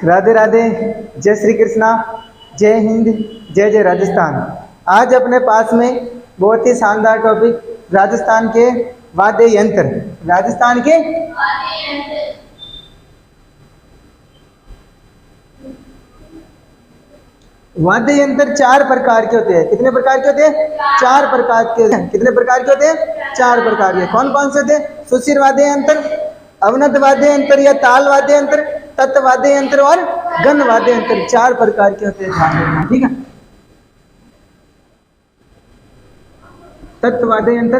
राधे राधे, जय श्री कृष्णा, जय हिंद, जय जय राजस्थान। आज अपने पास में बहुत ही शानदार टॉपिक राजस्थान के वाद्य यंत्र। राजस्थान के वाद्य यंत्र 4 प्रकार के होते हैं। कितने प्रकार के होते हैं? 4 प्रकार के। कितने प्रकार के होते हैं? 4 प्रकार के। कौन कौन से होते हैं? सुशिर वाद्य यंत्र, अवनत वाद्य यंत्र या ताल वाद्य यंत्र, तत्व वाद्य यंत्र और गण वाद्य यंत्र। 4 प्रकार के होते हैं, ठीक है। तत्व वाद्य यंत्र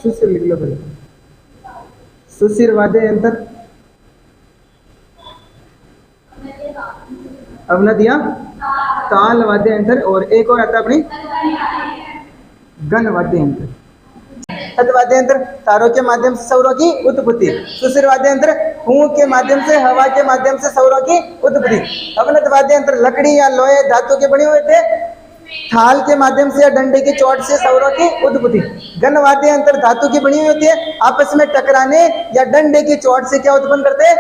सुशिर लिख लो पहले। सुशिर वाद्य यंत्र, अवनत या ताल वाद्य यंत्र, और एक और आता है अपनी गण वाद्य यंत्र। तत्व वाद्य यंत्र तारों के माध्यम से सौरों की उत्पत्ति। सुशिर वाद्य यंत्र फूंक के माध्यम से, हवा के माध्यम से सौरों की उत्पत्ति। अवनत वाद्य यंत्र लकड़ी या लोहे धातु के बने हुए थे, थाल के माध्यम से या डंडे की चोट से सौरों की उत्पत्ति। गण वाद्य यंत्र धातु की बनी हुई होती है, आपस में टकराने या डंडे की चोट से क्या उत्पन्न करते हैं?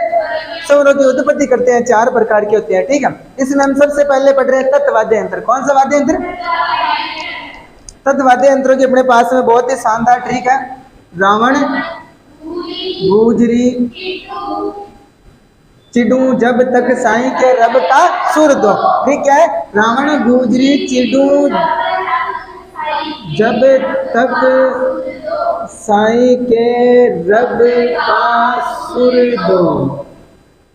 सौरों की उत्पत्ति करते हैं। 4 प्रकार के होते हैं, ठीक है। इसमें हम सबसे पहले पढ़ रहे हैं तत्व वाद्य यंत्र। कौन सा वाद्य यंत्र? तत्व वाद्य यंत्रों के अपने पास में बहुत ही शानदार ट्रिक है। रावण, गुजरी, चिड़ू जब तक साईं के रब का सुर दो। ठीक है, रावण, गुजरी, चिड़ू जब तक साईं के रब का सुर दो।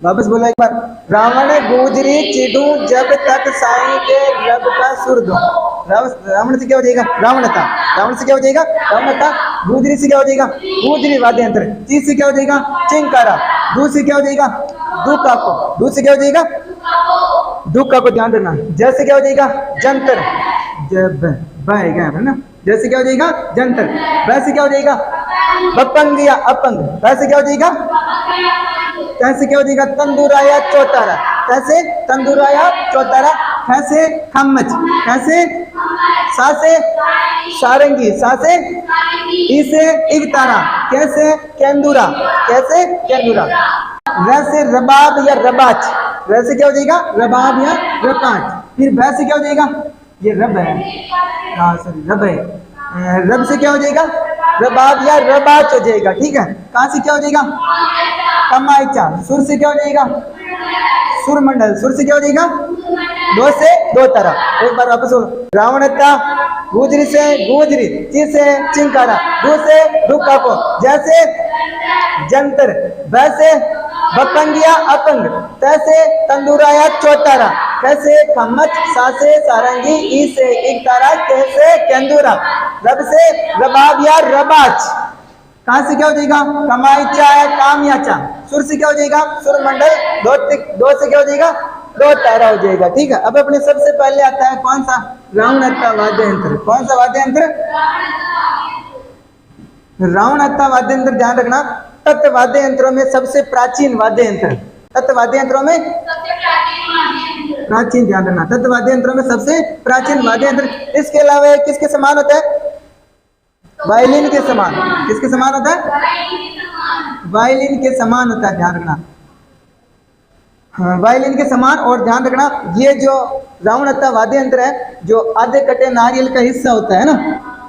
वापस बोला एक बार। रावण, गुजरी, चिड़ू जब तक साईं के रब का सुर दो। रावण से क्या हो जाएगा? रावणता। रावण से क्या हो जाएगा? रावणता। गुजरी से क्या हो जाएगा? गुजरी वाद्य यंत्र। ची से क्या हो जाएगा? चिंकारा। दू से क्या हो जाएगा? दुका को। दू से क्या हो जाएगा? दुका को ध्यान रखना। ज से क्या हो जाएगा? जंतर। जब बहेगा है ना। ज से क्या हो जाएगा? जंतर। ब से क्या हो जाएगा? बपंग या अपंग। ब से क्या हो जाएगा? कैसे क्या हो जाएगा? तंदूरा या चौतारा। कैसे? तंदूरा या चौतारा। कैसे? खम्मच। कैसे? सा से सारंगी। सा से इसे इगतारा। कैसे? केंदुरा। कैसे? केंदुरा। र से रबाब या रबाच। र से क्या हो जाएगा? रबाब या रबाच। फिर भ से क्या हो जाएगा? ये रब है, हाँ सॉरी रब है। रब से क्या हो जाएगा? रबाब या रबाच हो जाएगा, ठीक है। कहाँ से क्या हो जाएगा? कमाईचा। सुर से क्या हो जाएगा? सुरमंडल। सुर से क्या हो जाएगा? दो से दो तरह। एक बार वापस बोलो। रावणता, गुजरी से गुजरी, ची से चिंकारा, दू से दुक्का को, जैसे जंतर, वैसे बपंगिया अपंग, तैसे तंदूरा या चौतारा, कैसे खम्मच, सा से सारंगी, ई से इकतारा, कैसे केंदूरा, रब से रबाब या रबाच। कहाँ से क्या हो जाएगा? कमाईचा या कामयाचा। सुर से क्या हो जाएगा? सुरमंडल। दो से क्या हो जाएगा? दो तारा हो जाएगा, ठीक है। अब अपने सबसे पहले आता है कौन सा? रावणता वाद्य यंत्र। कौन सा वाद्य यंत्र? रावणता वाद्य यंत्र। ध्यान रखना, तत्व वाद्य यंत्रों में सबसे प्राचीन वाद्य यंत्र। तत्व वाद्य यंत्रों में प्राचीन, ध्यान रखना, तत्व वाद्य यंत्रों में सबसे प्राचीन वाद्य यंत्र। इसके अलावा किसके समान होता है? वायलिन के समान। किसके समान होता है? वायलिन के समान होता है, ध्यान रखना। हाँ, वायलिन के समान। और ध्यान रखना, ये जो रावणता वाद्य यंत्र है, जो आधे कटे नारियल का हिस्सा होता है ना,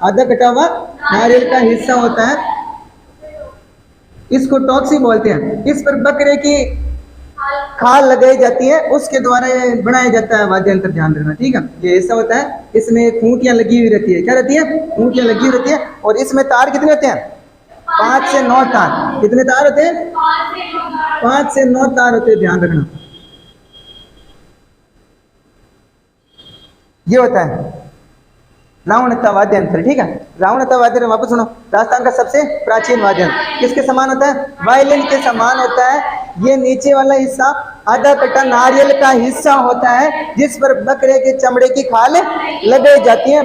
आधा कटा हुआ नारियल का हिस्सा होता है, इसको टॉक्सी बोलते हैं। इस पर बकरे की खाल लगाई जाती है, उसके द्वारा ये बनाया जाता है वाद्य यंत्र, ध्यान रखना, ठीक है। ये ऐसा होता है, इसमें खूंटियां लगी हुई रहती है। क्या रहती है? खूंटियां लगी हुई रहती है। और इसमें तार कितने होते हैं? 5 से 9 तार। कितने तार होते हैं? 5 से 9 तार होते हैं, ध्यान रखना। ये होता है रावणता वाद्य यंत्र, ठीक है। रावणता वाद्य यंत्र, वापस सुनो। राजस्थान का सबसे प्राचीन वाद्य यंत्र किसके समान होता है? वायलिन के समान होता है। ये नीचे वाला हिस्सा आधा कटा नारियल का हिस्सा होता है, जिस पर बकरे के चमड़े की खाल लगाई जाती है।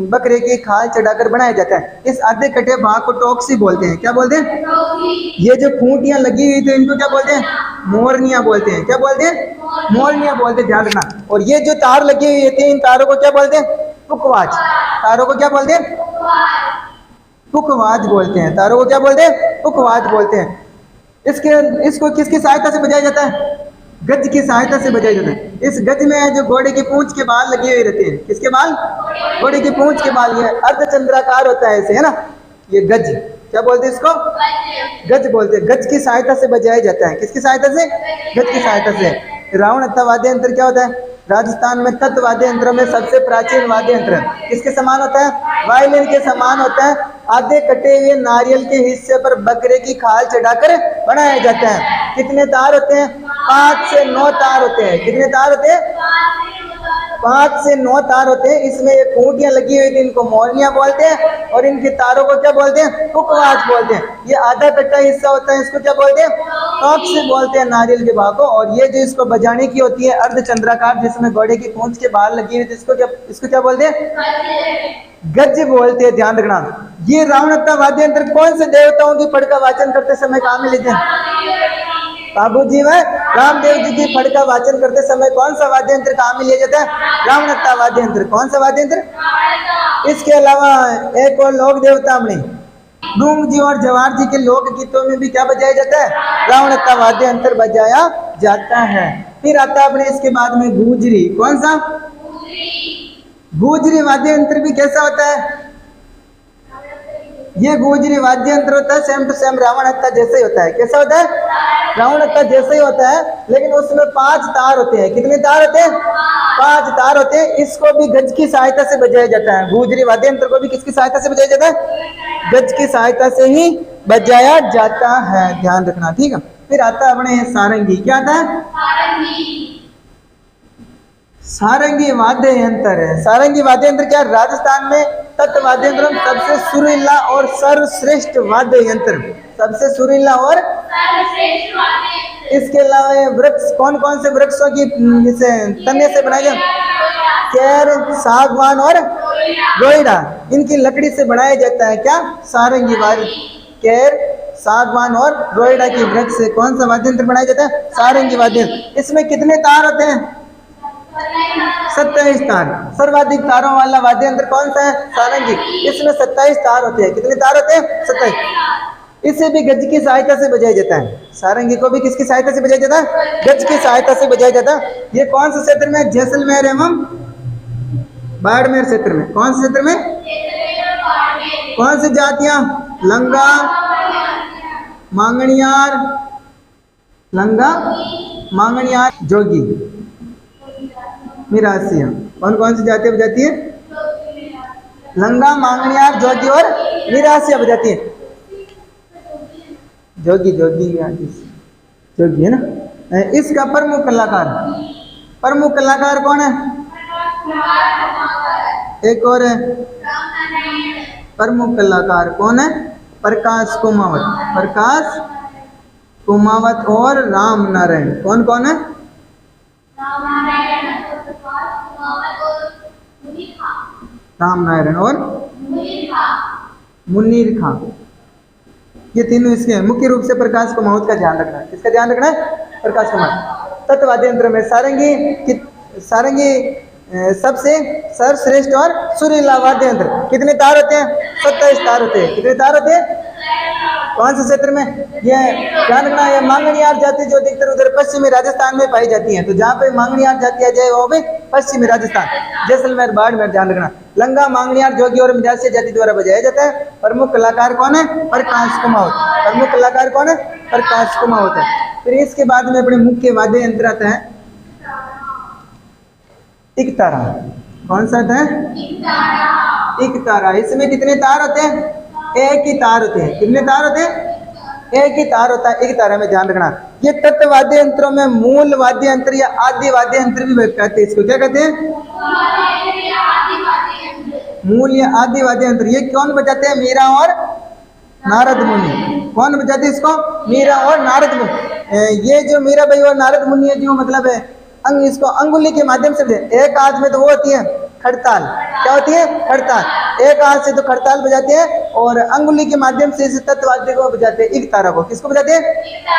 बकरे की खाल चढ़ाकर बनाया जाता है। इस आधे कटे भाग को टॉक्सी बोलते हैं। क्या बोलते हैं? ये जो खूंटियां लगी हुई थी, इनको क्या बोलते हैं? मोरनियां बोलते हैं। क्या बोलते हैं? मोरनियां बोलते हैं, ध्यान रखना। और ये जो तार लगी हुई थी, इन तारों को क्या बोलते हैं? पुकवाज। तारों को क्या बोलते हैं? पुकवाज बोलते हैं। तारों को क्या बोलते हैं? पुकवाज बोलते हैं। इसको किसकी सहायता से बजाया जाता है? गज की सहायता से बजाया जाता है। इस गज में जो घोड़े की पूंछ के बाल लगे हुए रहते हैं, किसके बाल? घोड़े की पूंछ के बाल। ये अर्धचंद्राकार होता है ऐसे, है ना, ये गज। क्या बोलते हैं इसको? गज बोलते हैं। गज की सहायता से बजाया जाता है। किसकी सहायता से? गज की सहायता से। रावण हत्था वाद्य यंत्र क्या होता है? राजस्थान में तत् वाद्य यंत्रों में सबसे प्राचीन वाद्य यंत्र किसके समान होता है? वायलिन के समान होता है। आधे कटे हुए नारियल के हिस्से पर बकरे की खाल चढ़ाकर बनाया जाता है। कितने तार होते हैं? 5 से 9 तार होते हैं। कितने तार होते हैं? 5 से 9 तार होते हैं। इसमें ये खूंटियां लगी हुई थी, इनको मोरनियां बोलते हैं। और इनके तारों को क्या बोलते हैं? कुकवाज बोलते हैं। ये आधा कट्टा हिस्सा होता है, इसको क्या बोलते हैं? टॉप से बोलते हैं नारियल के भाग को। और ये जो इसको बजाने की होती है अर्धचंद्राकार, जिसमें घोड़े की पूंछ के बाल लगी हुई, इसको क्या बोलते हैं? गज बोलते हैं। ध्यान रखना। ये रावणत्ता वाद्य यंत्र कौन से देवताओं की फड़ का वाचन करते समय काम में लेते हैं? बाबूजी में रामदेव जी की फड़ का वाचन करते समय कौन सा वाद्य यंत्र काम में लिया जाता है? रावणत्ता वाद्य यंत्र। कौन सा वाद्य यंत्र? इसके अलावा एक और लोक देवता में डूंग जी और जवार जी के लोक गीतों में भी क्या बजाया जाता है? रावणत्ता वाद्य यंत्र बजाया जाता है। फिर आता है अपने इसके बाद में गुजरी। कौन सा? गुजरी वाद्य यंत्र भी कैसा होता है? ये गुजरी वाद्य यंत्र होता है सेम टू सेम रावण हत्था जैसे ही होता है। कैसा होता है? रावण हत्था जैसे ही होता है, लेकिन उसमें 5 तार होते हैं। कितने तार होते हैं? 5 तार होते हैं। इसको भी गज की सहायता से बजाया जाता है। गुजरी वाद्य यंत्र को भी किसकी सहायता से बजाया जाता है? गज की सहायता से ही बजाया जाता है। ध्यान रखना, ठीक है। फिर आता है अपने सारंगी। क्या आता है? सारंगी वाद्य यंत्र है। सारंगी वाद्य यंत्र क्या? राजस्थान में तत् वाद्य यंत्र सबसे सुरीला और सर्वश्रेष्ठ वाद्य यंत्र। सबसे सुरीला और इसके अलावा ये वृक्ष कौन कौन से वृक्षों की तने से बनाए जाए? केर, सागवान और रोइडा, इनकी लकड़ी से बनाया जाता है। क्या? सारंगी वाद्य। केर, सागवान और रोइडा की वृक्ष से कौन सा वाद्य यंत्र बनाया जाता है? सारंगी वाद्य यंत्र। इसमें कितने तार होते हैं? 27 तार। सर्वाधिक तारों वाला वाद्य यंत्र कौन सा है? सारंगी। इसमें 27 तार होते हैं। कितने तार होते हैं? 27। इसे भी गज की सहायता से बजाया जाता है। सारंगी को भी किसकी सहायता से बजाया जाता है? गज की सहायता से बजाया जाता है। ये कौन से क्षेत्र में? जैसलमेर एवं बाड़मेर क्षेत्र में। कौन से क्षेत्र में? कौन सी जातियां? लंगा, मांगणियार, लंगा, मांगणियार, जोगी, मिरासिया। कौन कौन सी जातियां बजाती है? लंगा, मांगणियार, जोगी और मिरासिया बजाती है। जोगी जोगी जोगी है ना। इसका प्रमुख कलाकार कौन है? एक और है प्रमुख कलाकार कौन है? प्रकाश कुमावत। प्रकाश कुमावत और राम नारायण। कौन कौन है? राम नारायण और मुनीर खां। ये तीनों इसके मुख्य रूप से प्रकाश कुमावत का ध्यान रखना है। किसका ध्यान रखना है? प्रकाश कुमावत। तत् वाद्य यंत्र में सारंगी सबसे सर्वश्रेष्ठ और सुरीला वाद्य यंत्र। कितने तार होते हैं? 27 तार होते हैं। कितने तार होते हैं? कौन से क्षेत्र में? ये ध्यान रखना। ये मांगणियार जाति जो अधिकतर उधर पश्चिमी राजस्थान में पाई जाती है। तो जहाँ पे मांगणियार जाति आ जाए वो भी पश्चिमी राजस्थान, जैसलमेर, बाड़मेर। ध्यान रखना। लंगा, मांगणियार, जोगी और मिरासिया जाति द्वारा बजाया जाता है। प्रमुख कलाकार कौन है? प्रकाश कुमावत। प्रमुख कलाकार कौन है? प्रकाश कुमावत है। फिर इसके बाद में अपने मुख्य वाद्य यंत्र आता है इकतारा। कौन सा आता है? इकतारा। इसमें कितने तार होते हैं? एक ही तार होते हैं। कितने तार होते हैं? एक ही तार होता है एक तारा में। ध्यान रखना। ये तत्व वाद्य यंत्रों में मूल वाद्य यंत्र या आदि वाद्य यंत्र भी कहते हैं। इसको क्या कहते हैं? मूल या आदि वाद्य यंत्र। ये कौन बजाते हैं? मीरा और नारद मुनि। कौन बजाते हैं इसको? मीरा और नारद मुनि। ये जो मीरा भाई और नारद मुनि है, जो मतलब है इसको अंगुली के माध्यम से एक हाथ में तो वो होती है खड़ताल। क्या होती है? खड़ताल। एक हाथ से तो खड़ताल बजाते हैं और अंगुली के माध्यम से इस तत्वाद्य को बजाते हैं। एक तारा को किसको बजाते हैं?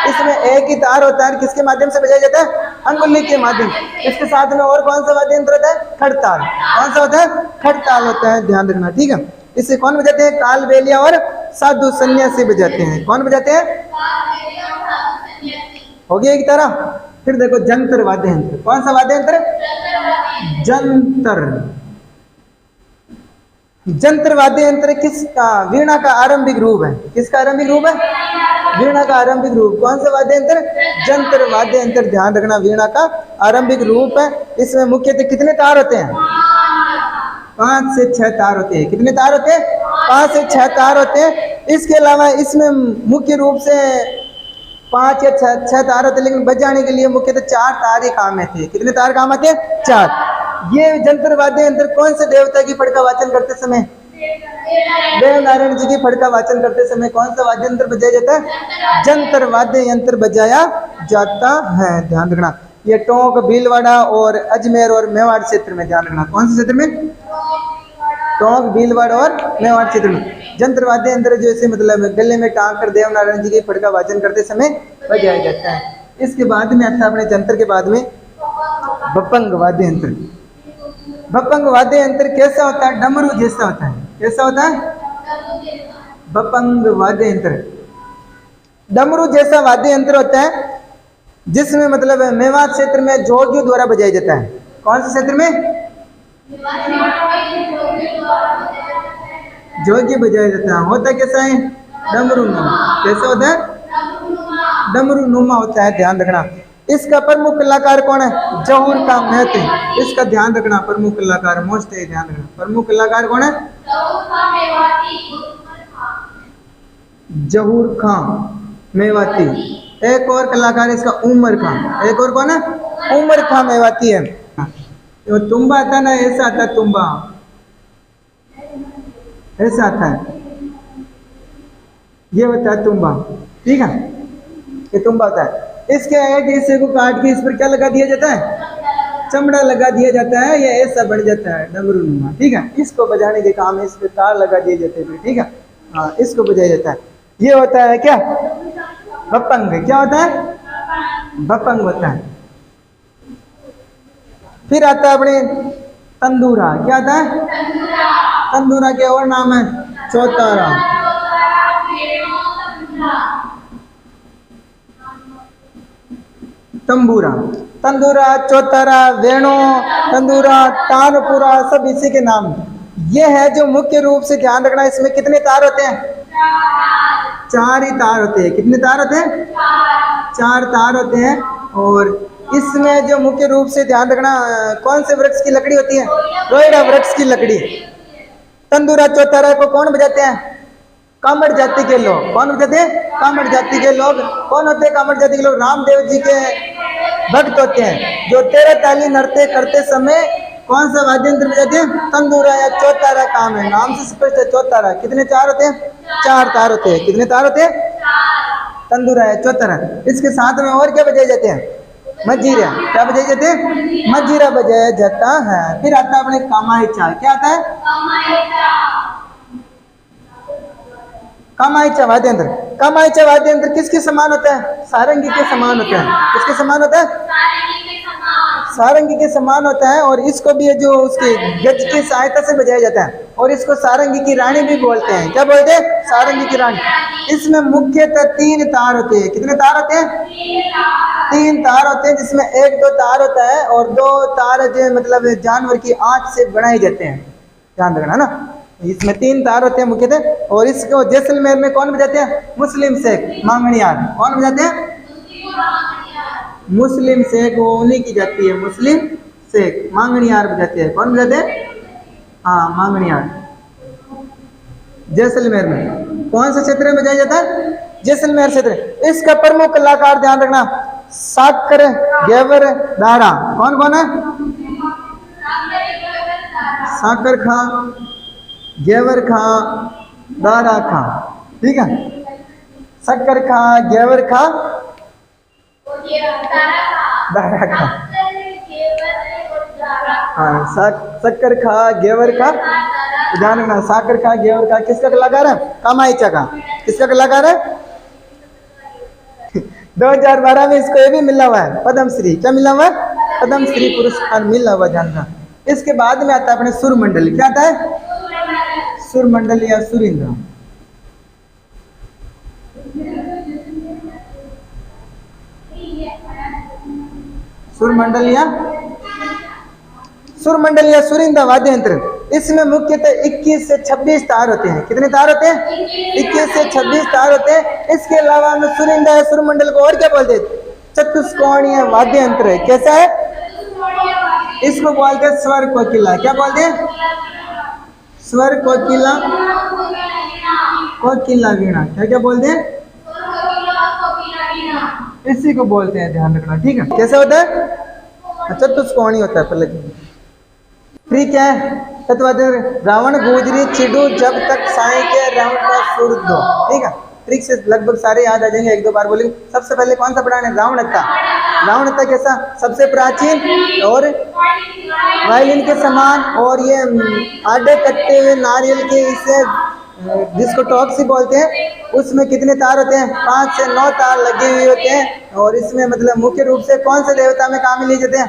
इसमें एक ही तार होता है। किसके माध्यम से बजाया जाता है? अंगुली के माध्यम। इसके साथ में और कौन सा वाद्य यंत्र होता है? खड़ताल। कौन सा होता है? खड़ताल होता है। ध्यान रखना, ठीक है। इसे कौन बजाते हैं? कालबेलिया और साधु सन्यासी बजाते हैं। कौन बजाते हैं? हो गया एक तारा। फिर देखो जंतर वाद्य यंत्र, कौन सा वाद्य यंत्र? जंतर। जंतर वाद्य यंत्र किसका? वीणा का आरंभिक रूप है। किसका आरंभिक रूप है? वीणा का आरंभिक रूप। कौन सा वाद्य यंत्र? जंतर वाद्य यंत्र। ध्यान रखना, वीणा का आरंभिक रूप है। इसमें मुख्यतः कितने तार होते हैं? 5 से 6 तार होते हैं। कितने तार होते हैं? 5 से 6 तार होते हैं। इसके अलावा इसमें मुख्य रूप से 5 या 6 तार होते, लेकिन बजाने के लिए मुख्यतः 4 तार ही काम आते हैं। कितने तार काम आते हैं? 4। ये जंतर वाद्य यंत्र कौन से देवता की फड़ का वाचन करते समय? देव नारायण जी की फड़ का वाचन करते समय कौन सा वाद्य यंत्र बजाया जाता है? जंतर वाद्य यंत्र बजाया जाता है। ध्यान रखना, ये टोंक, भीलवाड़ा और अजमेर और मेवाड़ क्षेत्र में। ध्यान रखना, कौन से क्षेत्र में? टोंक, भीलवाड़ा और मेवाड़ क्षेत्र में जंतर वाद्य यंत्र जो इसे मतलब गले में टांग कर देव नारायण जी की फड़ का वाचन करते समय बजाया जाता है। इसके बाद में आता है अपने जंतर के बाद में भपंग वाद्य यंत्र। भपंग वाद्य यंत्र कैसा होता है? डमरू जैसा होता है। कैसा होता है? भपंग वाद्य यंत्र डमरू जैसा वाद्य यंत्र होता है, जिसमें मतलब मेवाड़ क्षेत्र में जोगियों द्वारा बजाया जाता है। कौन से क्षेत्र में? जोगी बजाया जाता है। होता कैसा है? डमरू नुमा। कैसा होता है? डमरू नुमा होता है। ध्यान रखना, इसका प्रमुख कलाकार कौन है? जहूर खां महते। इसका ध्यान रखना, प्रमुख कलाकार मोस्ट है। ध्यान रखना, प्रमुख कलाकार कौन है? जहूर खां मेवाती। एक और कलाकार इसका उमर खां। एक और कौन है? उमर खां मेवाती है। तो तुम्बा आता ना, ऐसा आता है तुम्बा, ऐसा आता है, ये होता है तुम्बा। ठीक है, ये तुम्बा होता है। इसके एक हिस्से को काट के इस पर क्या लगा दिया जाता है? चमड़ा लगा दिया जाता है। ये ऐसा बन जाता है डमरू नुमा। ठीक है, इसको बजाने के काम इस पर तार लगा दिए जाते हैं। ठीक है, हाँ, इसको बजाया जाता है। ये होता है क्या? भपंग। क्या होता है? भपंग होता है। फिर आता है अपने तंदूरा। क्या आता है? तंदूरा के और नाम है चौतारा। तंबूरा, तंदूरा, चौतारा, वेणु, तंदूरा, तानपुरा, सब इसी के नाम। ये है जो मुख्य रूप से ध्यान रखना। इसमें कितने तार होते हैं? 4 ही तार होते हैं। कितने तार होते हैं? 4 तार होते हैं। और इसमें जो मुख्य रूप से ध्यान रखना, कौन से वृक्ष की लकड़ी होती है? रोइड़ा वृक्ष की लकड़ी। तंदूरा चौतारा को कौन बजाते हैं? कामड़ जाति के लोग। कौन बजाते हैं? कामड़ जाति के लोग। कौन होते हैं कामड़ जाति के लोग? रामदेव जी के भक्त होते हैं, जो 13 ताली नृत्य करते समय कौन सा वाद्य यंत्र बजाते हैं? तंदूरा या चौतारा काम है। नाम से स्पष्ट है, चौतारा। कितने तार होते हैं? 4 तार होते हैं। कितने तार होते हैं? तंदूरा या चौतारा। इसके साथ में और क्या बजाए जाते हैं? मजीरा। क्या बजाए जाते हैं? मजीरा बजाया जाता है। फिर आता है अपने कामायचा। क्या आता है? कामायचा वाद्य यंत्र। कामायचा वाद्य यंत्र किसके समान होता है? सारंगी के समान होता है। किसके समान होता है? सारंगी के समान होता है। और इसको भी जो उसके गज की सहायता से बजाया जाता है। और इसको सारंगी की रानी भी बोलते हैं। क्या बोलते हैं? सारंगी की रानी। इसमें मुख्यतः 3 तार होते हैं। कितने तार होते हैं? 3 तार होते हैं, जिसमें 1-2 तार होता है और 2 तार जो मतलब जानवर की आंख से बनाए जाते हैं। ध्यान रखना ना, इसमें 3 तार होते हैं मुख्यतः। और इसको जैसलमेर में कौन बजाते हैं? मुस्लिम शेख मांगणियार। कौन बजाते हैं? मुस्लिम शेख, वो उन्हीं की जाती है। मुस्लिम शेख मांगणियार बजाते हैं। कौन बजाते हैं? हाँ, मांगणियार। जैसलमेर में कौन सा क्षेत्र में बजाया जाता है? जैसलमेर क्षेत्र। इसका प्रमुख कलाकार ध्यान रखना, साकर, गेवर, दारा। कौन कौन है? साकर खां, गेवर खां, दारा खां। ठीक है, शक्कर खां, गेवर खां, दारा खां। हाँ, शक्कर खां, गेवर खां। ध्यान रखना, साकर खां, गेवर खां किसका कलाकार है? कामायचा का। किसका कलाकार है? 2012 में इसको ये भी मिला हुआ है, पद्मश्री। क्या मिला हुआ है? पद्मश्री पुरस्कार मिला हुआ। जानना। इसके बाद में आता है अपने सुरमंडल। क्या आता है? सुरमंडल या सुरिंद्र। सुरमंडल या सुरिंदा वाद्य यंत्र। इसमें मुख्यतः 21 से 26 तार होते हैं। कितने तार होते हैं? 21 से 26 तार होते हैं। इसके अलावा हम सुरिंदा या सुरमंडल को और क्या बोलते हैं? चतुष्कोणीय वाद्य यंत्र है। कैसा है? इसको बोलते हैं स्वर कोकिला। क्या बोलते हैं? स्वर कोकिला, कोकिला वीणा। क्या क्या बोलते हैं? इसी को बोलते हैं, ध्यान रखना, ठीक है। कैसा होता है? चतुष्कोणीय होता है। पहले फ्री क्या है? तत्वाद रावण गुजरी चिड़ू जब तक साई के रावण का सुर दो। ठीक है, ट्रिक से लगभग सारे याद आ जाएंगे, एक दो बार बोलेंगे। सबसे पहले कौन सा पढ़ाने? रावणता। रावणता कैसा? सबसे प्राचीन और वायलिन के समान, और ये आडे कटते हुए नारियल के, इसे जिसको टॉक्सी बोलते हैं, उसमें कितने तार होते हैं? 5 से 9 तार लगे हुए होते हैं। और इसमें मतलब मुख्य रूप से कौन से देवता में काम में लिए जाते हैं?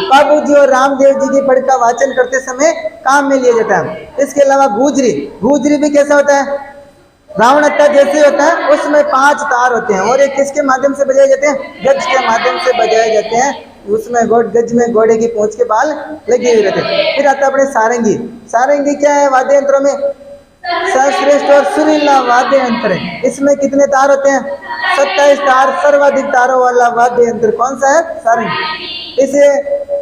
बाबू जी और रामदेव जी की पढ़ का वाचन करते समय काम में लिया जाता है। इसके अलावा गुजरी, गुजरी भी कैसा होता है? रावणता जैसे होता है, उसमें 5 तार होते हैं। और ये किसके माध्यम से बजाए जाते हैं? गज के माध्यम से बजाए जाते हैं। उसमें गज में घोड़े की पूंछ के बाल लगे हुए रहते हैं। फिर आता है अपने सारंगी। सारंगी क्या है? वाद्य यंत्रों में सर्वश्रेष्ठ और सुरीला वाद्य यंत्र है। इसमें कितने तार होते हैं? 27 तार। सर्वाधिक तारों वाला वाद्य यंत्र कौन सा है? सारंगी। इसे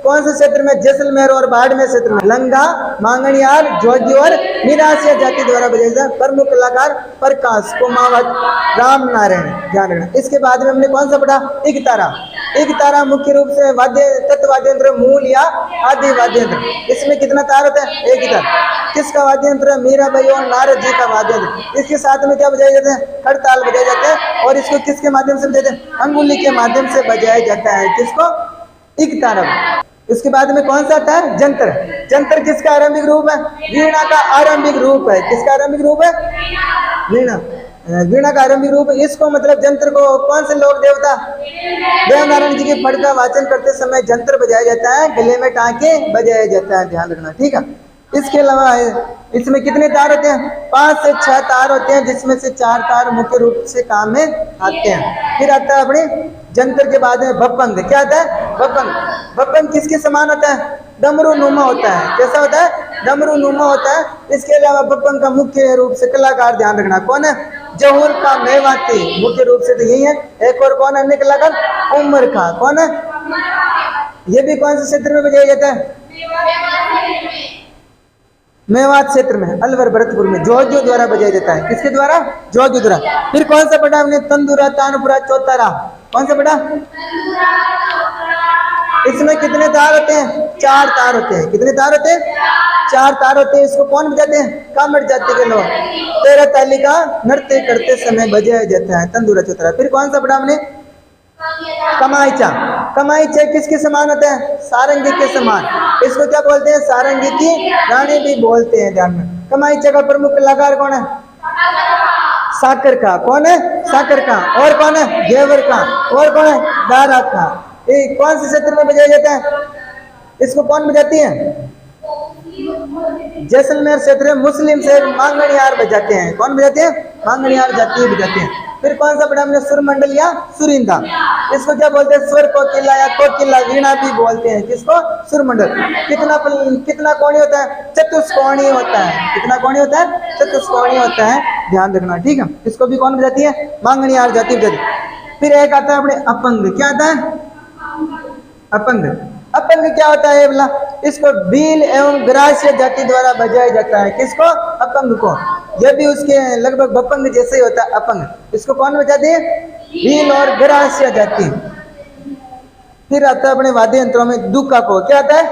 कौन से क्षेत्र में? जैसलमेर और बाड़मेर क्षेत्र में लंगा, मांगणियार, जोगी और निराशिया जाति द्वारा बजाया जाता है। प्रमुख कलाकार प्रकाश, कुमावत, राम नारायण। ध्यान रखना। इसके बाद में हमने कौन सा पढ़ा? एक तारा। एक तारा मुख्य रूप से वाद्य तत्व वाद्य यंत्र, मूल या आदि वाद्य यंत्र। इसमें कितना तार होता है? एक ही तार। किसका वाद्य यंत्र? मीराबाई और नारद जी का वाद्य यंत्र। इसके साथ में क्या बजाए जाते हैं? खड़ताल बजाए जाते हैं। और इसको किसके माध्यम से बजाते हैं? अंगुली के माध्यम से बजाया जाता है। किसको? एक तारा। उसके बाद में कौन सा आता है? जंतर। जंतर किसका आरंभिक रूप है? वीणा का आरंभिक रूप है। किसका आरंभिक रूप है? वीणा। वीणा का आरंभिक रूप। इसको मतलब जंत्र को कौन से लोक देवता? देवनारायण जी के पढ़ का वाचन करते समय जंत्र बजाया जाता है, गले में टांके बजाया जाता है। ध्यान रखना, ठीक है। इसके अलावा इसमें कितने तार होते हैं? 5 से 6 तार होते हैं, जिसमें से 4 तार मुख्य रूप से काम में आते हैं। फिर आता है अपने जंतर के बाद में भपंग। क्या आता है? भपंग। भपंग किसके समान होता है? डमरू नुमा होता है। कैसा होता है? डमरू नुमा होता है। इसके अलावा भपंग का मुख्य रूप से कलाकार, ध्यान रखना, कौन है? जहूर का मेवाती। मुख्य रूप से तो यही है। एक और कौन है अन्य कलाकार? उमर का। कौन है? ये भी कौन से क्षेत्र में बजाया जाता है? मेवात क्षेत्र में, अलवर भरतपुर में जोगियों द्वारा बजाया जाता है। किसके द्वारा? जोगियों द्वारा। फिर कौन सा पढ़ा हमने? तंदूरा, तानपुरा, चौतारा। कौन सा पढ़ा? इसमें कितने तार होते हैं? 4 तार होते हैं। कितने तार होते हैं? 4 तार होते हैं। इसको कौन बजाते हैं? कामड़ जाति के लोग। 13 ताली का नृत्य करते समय बजाया जाता है, तंदूरा, चौतारा। फिर कौन सा पढ़ा हमने? कमाईचा। कमाईचा किसके समान होता है? सारंगी के समान। इसको क्या बोलते हैं? सारंगी की रानी भी बोलते हैं। ध्यान में। कमाईचा का प्रमुख कलाकार कौन है? साकर का। कौन है? साकर का। और कौन है? घेवर का। और कौन है? दारा का। ये कौन से क्षेत्र में बजाया जाता है? इसको कौन बजाती है? जैसलमेर क्षेत्र में मुस्लिम से मांगणियार बजाते हैं। कौन बजाते हैं? मांगणियार जाति बजाते हैं। फिर कौन सा पढ़ा हमने? सुरमंडल या सुरिंदा। इसको क्या बोलते हैं? स्वर कोकिला या कोकिला वीणा भी बोलते हैं। किसको? सुरमंडल। कितना कोणी होता है? चतुष्कोणीय होता है। कितना कोणी होता है? चतुष्कोणीय होता है। ध्यान रखना, ठीक है। इसको भी कौन बजाती है? मांगणियार जाति बजाती है। फिर एक आता है अपने अपंग। क्या आता है? अपंग। अपंग क्या होता है बोला? इसको भील एवं ग्रास्य जाति द्वारा बजाया जाता है। किसको? अपंग को। यह भी उसके लगभग भपंग जैसे ही होता है, अपंग। इसको कौन बजाते हैं? भील और ग्रास्य जाति। फिर आता है अपने वाद्य यंत्रों में दुक्का को। क्या आता है?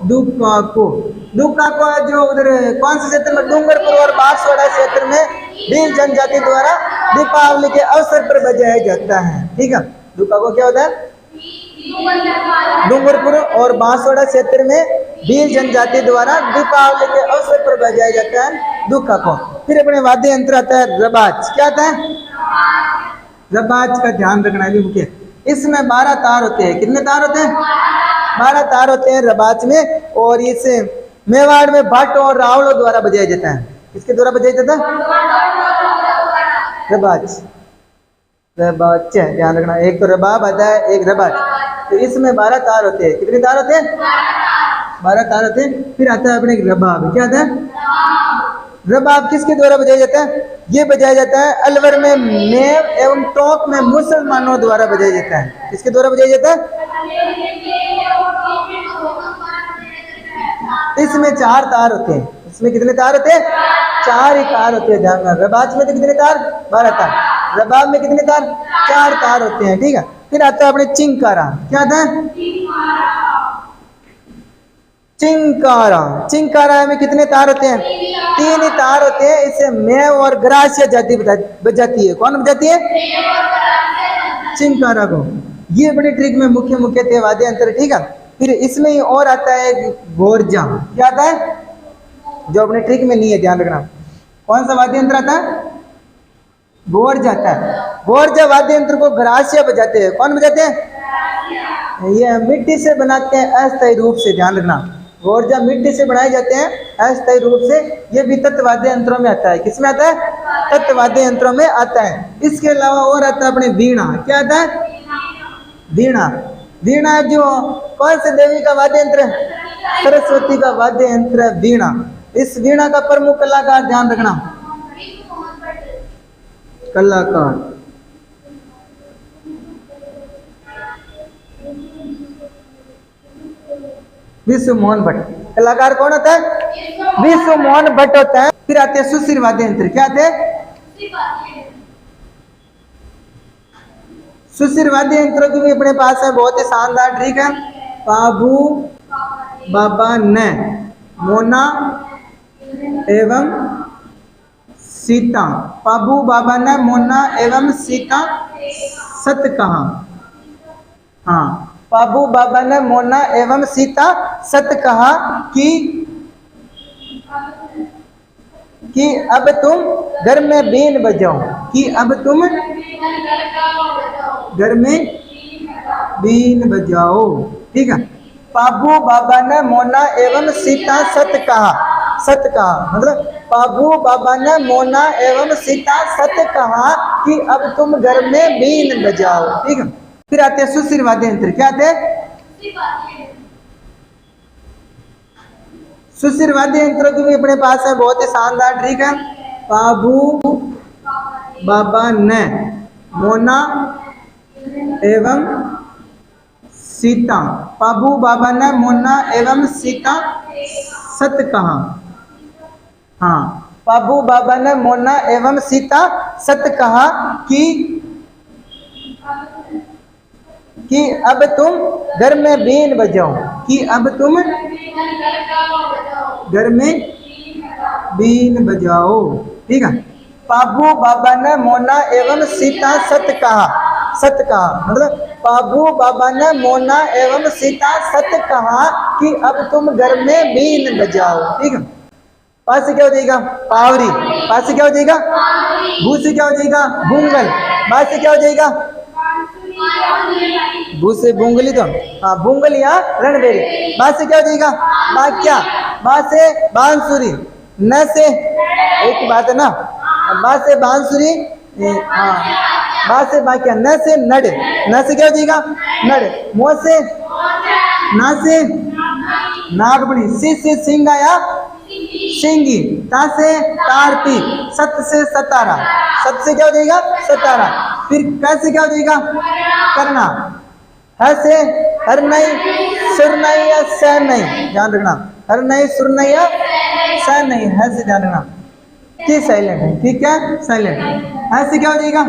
दुक्का को। दुक्का को जो उधर कौन से क्षेत्र में? डूंगरपुर और बांसवाड़ा क्षेत्र में भील जनजाति द्वारा दीपावली के अवसर पर बजाया जाता है। ठीक है। दुक्का को क्या होता है? डूंगरपुर और बांसवाड़ा क्षेत्र में भील जनजाति द्वारा दीपावली के अवसर पर बजाया जाता है दुक्का को। फिर अपने वाद्य यंत्र आता है रबाज। क्या आता है? रबाज का ध्यान रखना भी मुख्य। इसमें 12 तार होते हैं। कितने तार होते हैं? 12 तार होते हैं रबाज में। और इसे मेवाड़ में भट्ट और रावलों द्वारा बजाया जाता है। किसके द्वारा बजाया जाता है? रबाज। रबाच, ध्यान रखना। एक तो रबाब आता है, एक रबाच। तो इसमें 12 तार होते हैं। कितने तार होते हैं? 12 तार होते हैं। फिर आता है अपने रबाब। क्या आता है? रबाब किसके द्वारा बजाया जाता है? ये बजाया जाता है अलवर में मेव एवं टोंक में मुसलमानों द्वारा बजाया जाता है। किसके द्वारा बजाया जाता है? इसमें 4 तार होते हैं। इसमें कितने तार होते हैं? 4 ही तार होते हैं। ध्यान रखना। रबाज में तो कितने तार? 12 तार। रबाब में कितने तार? 4 तार होते हैं। ठीक है। फिर आता है अपने चिंकारा। क्या आता है? चिंकारा। चिंकारा में कितने तार होते हैं? 3 ही तार होते हैं। इसे मेव और ग्रासिया जाति बजाती है। कौन बजाती है? चिंकारा को। ये बड़ी ट्रिक में मुख्य मुख्य थे वाद्य यंत्र। ठीक है। फिर इसमें ही और आता है गोरजा। क्या आता है? जो अपने ट्रिक में नहीं है, ध्यान रखना। कौन सा वाद्य यंत्र आता है? गोरजा आता है। गोरजा वाद्य यंत्र को ग्रासिया बजाते हैं। कौन बजाते हैं? ये मिट्टी से बनाते हैं अस्थायी रूप से। ध्यान रखना। गोरजा मिट्टी से बनाए जाते हैं अस्थायी रूप से। ये भी तत्वाद्य यंत्रों में आता है। किसमें आता है? तत्वाद्य यंत्रों में आता है। इसके अलावा और आता है अपने वीणा। क्या आता है? वीणा। वीणा जो कौन से देवी का वाद्य यंत्र है? सरस्वती का वाद्य यंत्र है वीणा। इस वीणा का प्रमुख कलाकार, ध्यान रखना, कलाकार विश्व मोहन भट्ट। कलाकार कौन होता है? विश्व मोहन भट्ट होता है। फिर आते हैं सुशिर वाद्य यंत्र। क्या आते हैं? सुशिर वाद्य यंत्रों की भी अपने पास है, बहुत ही शानदार ट्रिक है। पाबू बाबा ने मोना एवं सीता। पाबू बाबा ने मोना एवं सीता सत कहा। हाँ, पाबू बाबा ने मोना एवं सीता सत कहा कि अब तुम घर में बीन बजाओ। कि अब तुम घर में बीन बजाओ। ठीक है। पाबू बाबा ने मोना एवं सीता सत कहा। सत कहा मतलब पाबू बाबा ने मोना एवं सीता सत कहा कि अब तुम घर में बीन बजाओ। ठीक है। फिर आते हैं सुशिर वाद्य यंत्र। क्या आते हैं? सुशिर वाद्य यंत्रों की भी अपने पास है, बहुत ही शानदार ट्रिक है। पाबू बाबा ने मोना एवं सीता। पाबू बाबा ने मोना एवं सीता सत कहा। हाँ, पाबू बाबा ने मोना एवं सीता सत कहा कि अब तुम घर में बीन बजाओ। कि अब तुम घर में बीन बजाओ। ठीक है। पाबू बाबा ने मोना एवं सीता सत कहा। सत कहा मतलब पाबू बाबा ने मोना एवं सीता सत कहा कि अब तुम घर में बीन बजाओ। ठीक है। पास से क्या हो जाएगा? पावरी। पास से क्या हो जाएगा? भू से क्या हो जाएगा? बुंगल। बास से क्या हो जाएगा? भू से बुंगली। तो हाँ, बुंगल या रणबेरी। बास से क्या हो जाएगा? बाक्या। बास से बांसुरी। न से एक ही बात है ना। बास से बांसुरी। हाँ, बास से बाक्या। न से नड़। न से क्या हो जाएगा? नड़। मोह से ना से नागमणि। सी से सिंगा या सिंगी। ता से तारपी। सत से सतारा। सत से क्या हो जाएगा? सतारा। फिर क से क्या हो जाएगा? करना। ह से हर नहीं सुर नहीं या स नहीं। ध्यान रखना। हर नहीं सुर नहीं या स नहीं। ह से ध्यान रखना कि साइलेंट है। ठीक है, साइलेंट। ह से क्या हो जाएगा?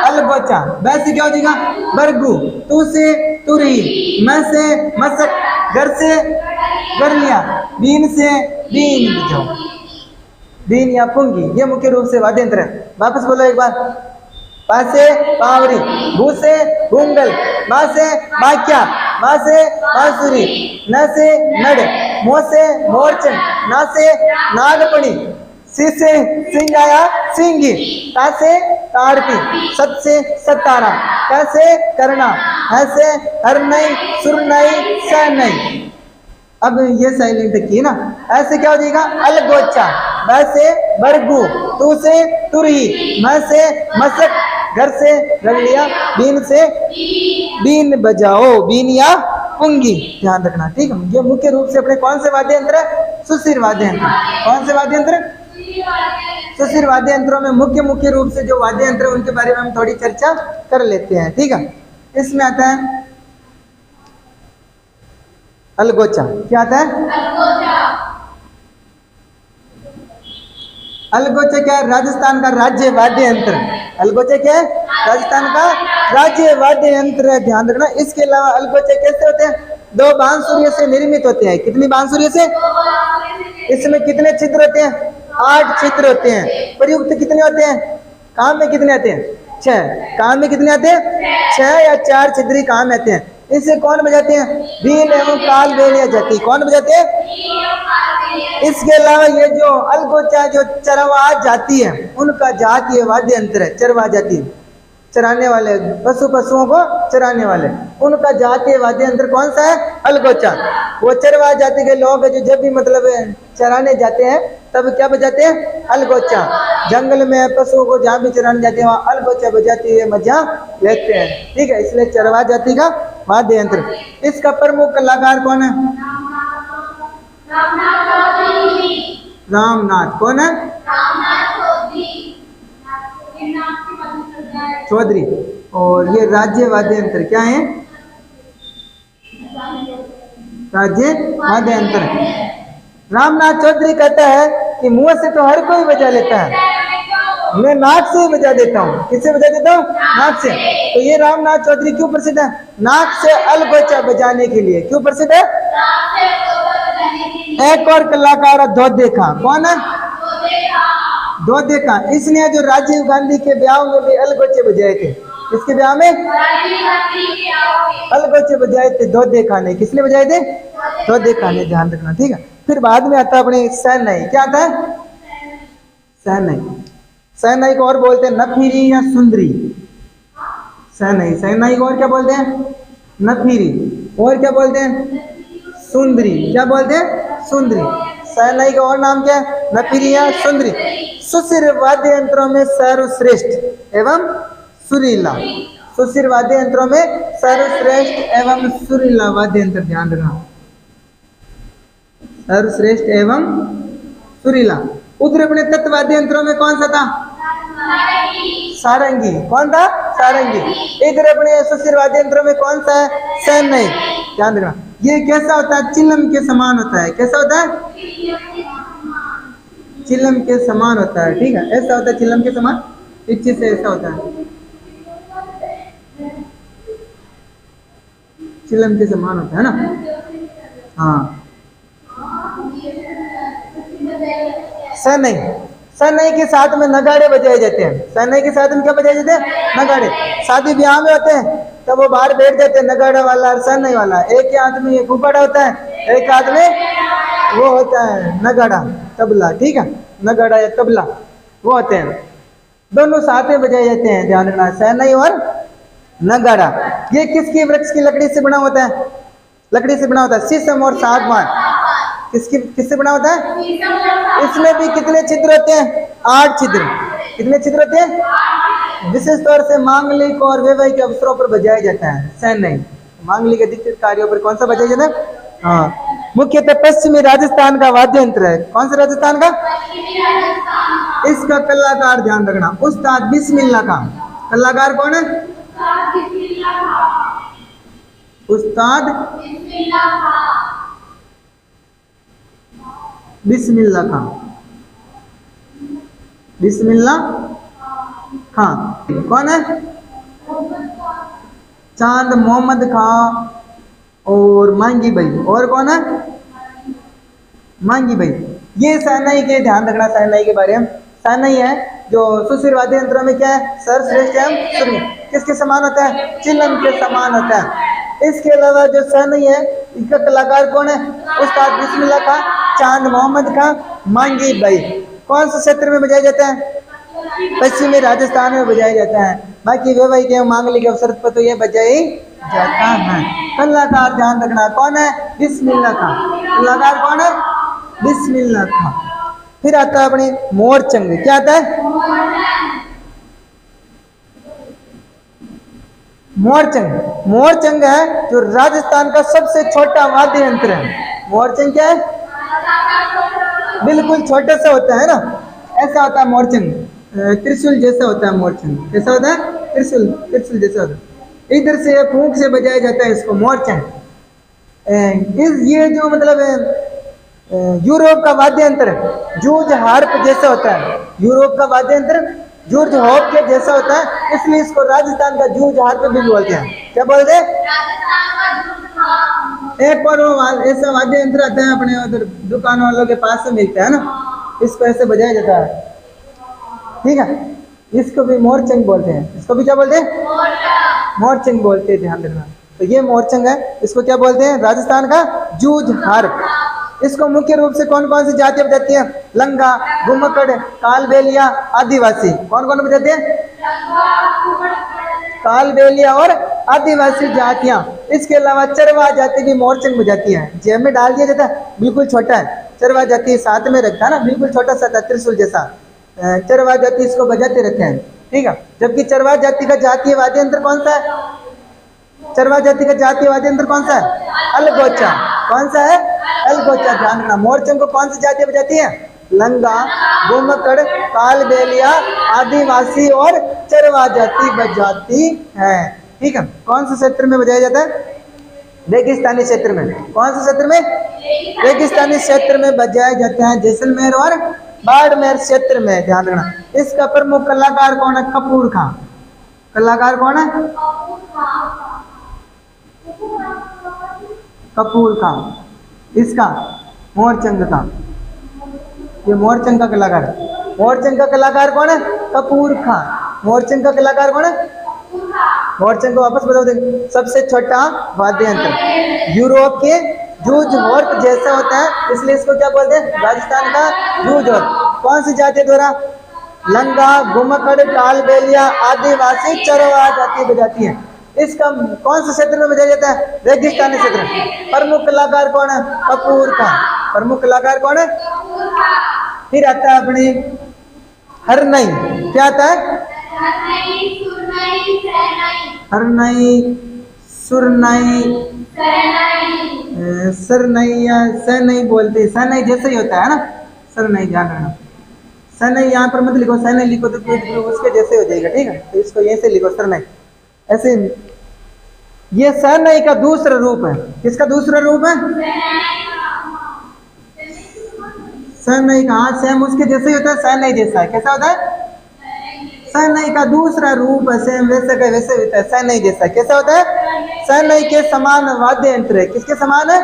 अलगोचा। ब से क्या हो जाएगा? बरगू। तू से तुरी। म से मसक। घर से घर लिया। बीन से बीन बजाओ। बीन या पुंगी, ये मुख्य रूप से वाद्य यंत्र है। वापस बोलो एक बार। पा से पावरी। भू से बुंगल। बा से बाक्या। बा से बांसुरी। न से नड़। मोह से मोरचन। ना से नागपणी। सी से सिंगाया सिंगी। ता से तारपी। सत से सतारा। क से करना। ह से हर नहीं सुर नहीं स नहीं। अब ये साइलेंट की ना। ऐसे क्या हो जाएगा? अलगोचा। ब से बरगू। तू से तुरही। म से मसक। घर से रख लिया, बीन से बीन बजाओ, बीन या पुंगी, ध्यान रखना, ठीक है। ये मुख्य रूप से अपने कौन से वाद्य यंत्र है? सुशिर वाद्य यंत्र। कौन से वाद्य यंत्र? सुशिर वाद्य यंत्रों में मुख्य रूप से जो वाद्य यंत्र उनके बारे में हम थोड़ी चर्चा कर लेते हैं, ठीक है। इसमें आता है अलगोचा। क्या आता है? अलगोचा क्या है? राजस्थान का राज्य वाद्य यंत्र। अलगोचा क्या है? राजस्थान का राज्य वाद्य यंत्र है, ध्यान रखना। इसके अलावा अलगोचा कैसे होते हैं? 2 बांसुरियों से निर्मित होते हैं। कितनी बांसुरियों से? इसमें कितने छिद्र होते हैं? 8 छिद्र होते हैं। प्रयुक्त कितने होते हैं? काम में कितने आते हैं? 6। काम में कितने आते हैं? 6 या 4 छिद्री काम आते हैं। इसे कौन बजाते हैं? बीन एवं काल बेलिया जाति। कौन बजाते हैं? इसके अलावा ये जो अलगोचा जो चरवाह जाति है उनका जातीय वाद्य यंत्र है। चरवाह जाति, चराने वाले पशुओं को चराने वाले, उनका जातीय वाद्य यंत्र कौन सा है? अलगोचा। वो चरवाह जाति के लोग जो जब भी मतलब चराने जाते हैं तब क्या बजाते हैं? अलगोचा। जंगल में पशुओं को जहाँ भी चराने जाते हैं वहाँ अलगोचा बजाते हुए मजा लेते हैं, ठीक है। इसलिए चरवाह जाति का वाद्य यंत्र। इसका प्रमुख कलाकार कौन है? रामनाथ। कौन है? चौधरी। और ये राज्य वाद्य यंत्र क्या है? राज्य वाद्य यंत्र। रामनाथ चौधरी कहता है कि मुंह से तो हर कोई बजा लेता है, मैं नाक से ही बजा देता हूँ। किससे बजा देता हूँ? नाक से। तो ये रामनाथ चौधरी क्यों प्रसिद्ध है? नाक से अलगोचा बजाने के लिए। क्यों प्रसिद्ध है? एक और कलाकार है धोदे खां। कौन है? धोदे खां। इसने जो राजीव गांधी के ब्याह में भी अलगोचे बजाए थे। किसके ब्याह में? अलगोचे बजाए थे धोदे खां ने। किसने बजाए थे? धोदे खां ने, ध्यान रखना, ठीक है। फिर बाद में आता है अपने शहनाई। क्या आता है? शहनाई। शहनाई को और बोलते हैं नफीरी या सुंदरी। शहनाई, शहनाई को और क्या बोलते हैं? नफीरी। और क्या बोलते हैं? सुंदरी। क्या बोलते हैं? सुंदरी। शहनाई का और नाम क्या है? नफीरी या सुंदरी। सुशिर वाद्य यंत्रों में सर्वश्रेष्ठ एवं सुरीला। सुशिर वाद्य यंत्रों में सर्वश्रेष्ठ एवं सुरीला वाद्य यंत्र, ध्यान रखना, सर्वश्रेष्ठ एवं सुरीला। उधर अपने तत्व वाद्य यंत्रों में कौन सा था? सारंगी। कौन था? सारंगी। इधर अपने सुशिर वाद्य यंत्रों में कौन सा है? शहनाई। ध्यान रखना। ये कैसा होता है? चिलम के समान होता है। कैसा होता है? चिलम के समान होता है, ठीक है। ऐसा होता है चिलम के समान, पीछे से ऐसा होता है, चिलम के समान होता है ना। हाँ। शहनाई, शहनाई के साथ में नगाड़े बजाए जाते हैं। शहनाई के साथ में क्या बजाए जाते हैं? नगाड़े। शादी ब्याह में होते हैं तब वो बाहर बैठ जाते हैं, नगाड़ा वाला और शहनाई वाला। एक के हाथ में ये गुब्बारा होता है, एक हाथ में वो होता है नगाड़ा, तबला, ठीक है। नगाड़ा या तबला वो होते हैं, दोनों साथ में बजाए जाते हैं, ध्यान रखना, शहनाई और नगाड़ा। ये किसकी वृक्ष की लकड़ी से बना होता है? लकड़ी से बना होता है, शीशम और सागवान। किससे बना होता है? इसमें भी कितने छिद्र होते हैं? 8 छिद्र। कितने छिद्र होते हैं? विशेष तौर से मांगलिक और वैवाहिक अवसरों पर बजाया जाता है शहनाई। मांगलिक अधिकतर कार्यों पर कौन सा बजाया जाता है? हाँ, मुख्यतः पश्चिमी राजस्थान का वाद्य यंत्र है। कौन सा राजस्थान का? इसका कलाकार ध्यान रखना, उस्ताद बिस्मिल्लाह खां। कलाकार कौन है? उस्ताद बिस्मिल्लाह खां। बिस्मिल्लाह खां कौन है? चांद मोहम्मद खां और मांगी भाई। और कौन है? मांगी भाई। ये शहनाई के, ध्यान रखना शहनाई के बारे में। शहनाई है जो सुशिर वाद्य यंत्रों में क्या है? सर्वश्रेष्ठ एवं सुरीला। किसके समान होता है? चिलम के समान होता है। इसके अलावा जो शहनाई है इसका कलाकार कौन है? उस्ताद बिस्मिल्लाह खां, चांद मोहम्मद खां, मांगी भाई। कौन से क्षेत्र में बजाया जाता है? पश्चिमी राजस्थान में बजाया जाता है। बाकी वैवाहिक एवं मांगलिक अवसर पर तो ये बजाई जाता है। कलाकार ध्यान रखना कौन है? बिस्मिल्लाह खां। कलाकार कौन है? बिस्मिल्लाह खां। फिर आता है अपने मोरचंग। क्या आता है? मोरचंग, मोरचंग है जो राजस्थान का सबसे छोटा वाद्य यंत्र है। मोरचंग क्या है? बिल्कुल छोटा सा होता है ना, ऐसा होता है मोरचंग, त्रिशूल जैसा होता है मोरचंग। कैसा होता है? त्रिशूल, त्रिशूल जैसा होता है। इधर से फूंक से बजाया जाता है इसको मोरचंग। इस ये जो मतलब यूरोप का वाद्य यंत्र जूझ हार्प जैसा होता है। यूरोप का वाद्य यंत्र जूझ हार्प के जैसा होता है, इसलिए इसको राजस्थान का जूझ हार्प भी बोलते हैं। क्या बोलते हैं? एक और वो ऐसा वाद्य यंत्र आता है अपने उधर दुकान वालों के पास से मिलता है ना, इसको ऐसे बजाया जाता है, ठीक है। इसको भी मोरचंग बोलते हैं। इसको भी क्या बोलते हैं? मोरचंग बोलते हैं, ध्यान रखना। तो ये मोरचंग है, इसको क्या बोलते हैं? राजस्थान का जूझ हार्प। इसको मुख्य रूप से कौन कौन सी जातियां बजाती हैं? लंगा, घुमक्कड़, कालबेलिया, आदिवासी। कौन कौन बजाते हैं? कालबेलिया और आदिवासी जातियां। इसके अलावा चरवा जाति भी मोरचंग बजाती है। जेब में डाल दिया जाता है, बिल्कुल छोटा है। चरवा जाति साथ में रखता है ना, बिल्कुल छोटा सा था, त्रिशूल जैसा। चरवा जाति इसको बजाते रहते हैं, ठीक है। जबकि चरवा जाति का जातीय वाद्य यंत्र कौन सा है? चरवा जाति का जातीय वाद्य यंत्र कौन सा है? अलगोचा। कौन सा है? अलगोचा। ध्यान रखना। मोरचंग को कौन सी जातियां बजाती है? लंगा, घुमक्कड़, कालबेलिया, आदिवासी और चरवा जाति बजाती है, ठीक है। कौन से क्षेत्र में बजाया जाता है? रेगिस्तानी क्षेत्र में। कौन से क्षेत्र में? रेगिस्तानी क्षेत्र में बजाया जाता है, जैसलमेर और बाड़मेर क्षेत्र में। ध्यान रखना। इसका प्रमुख कलाकार कौन है? कपूर खां। कलाकार कौन है? कपूर खां। इसका मोरचंग का, ये मोरचंग का कलाकार है। मोरचंग का कलाकार कौन है? कपूर खां। मोरचंग का कलाकार कौन है? मोरचंग को वापस बताओ देंगे। सबसे छोटा वाद्य यंत्र, यूरोप के जूझ हार्प जैसा होता है, इसलिए इसको क्या बोलते हैं? राजस्थान का जूझ हार्प। कौन सी जाति द्वारा? लंगा, घुमक्कड़, कालबेलिया, आदिवासी, चरवा जाति बजाती है। इसका कौन से क्षेत्र में बजाया जाता है? रेगिस्तानी क्षेत्र में। प्रमुख कलाकार कौन है? कपूर खां। प्रमुख कलाकार कौन है? फिर आता है अपनी हरनई। क्या आता है? हरनई, सुरनई, सरनई या सनई बोलते हैं। सनई जैसे ही होता है ना, सरनई। ध्यान रखना। सनई यहाँ पर मत लिखो, सनई लिखो तो उसके जैसे हो जाएगा, ठीक है। तो इसको ऐसे लिखो, सरनई। ऐसे ये सरनई का दूसरा रूप है। किसका दूसरा रूप है? सरनई का। हाँ, सेम उसके जैसे ही होता है, सरनई जैसा है। कैसा होता है? सरनई का दूसरा रूप है, सेम वैसे का वैसे होता है, सरनई जैसा। कैसा होता है? सरनई के समान वाद्य यंत्र है। किसके समान है?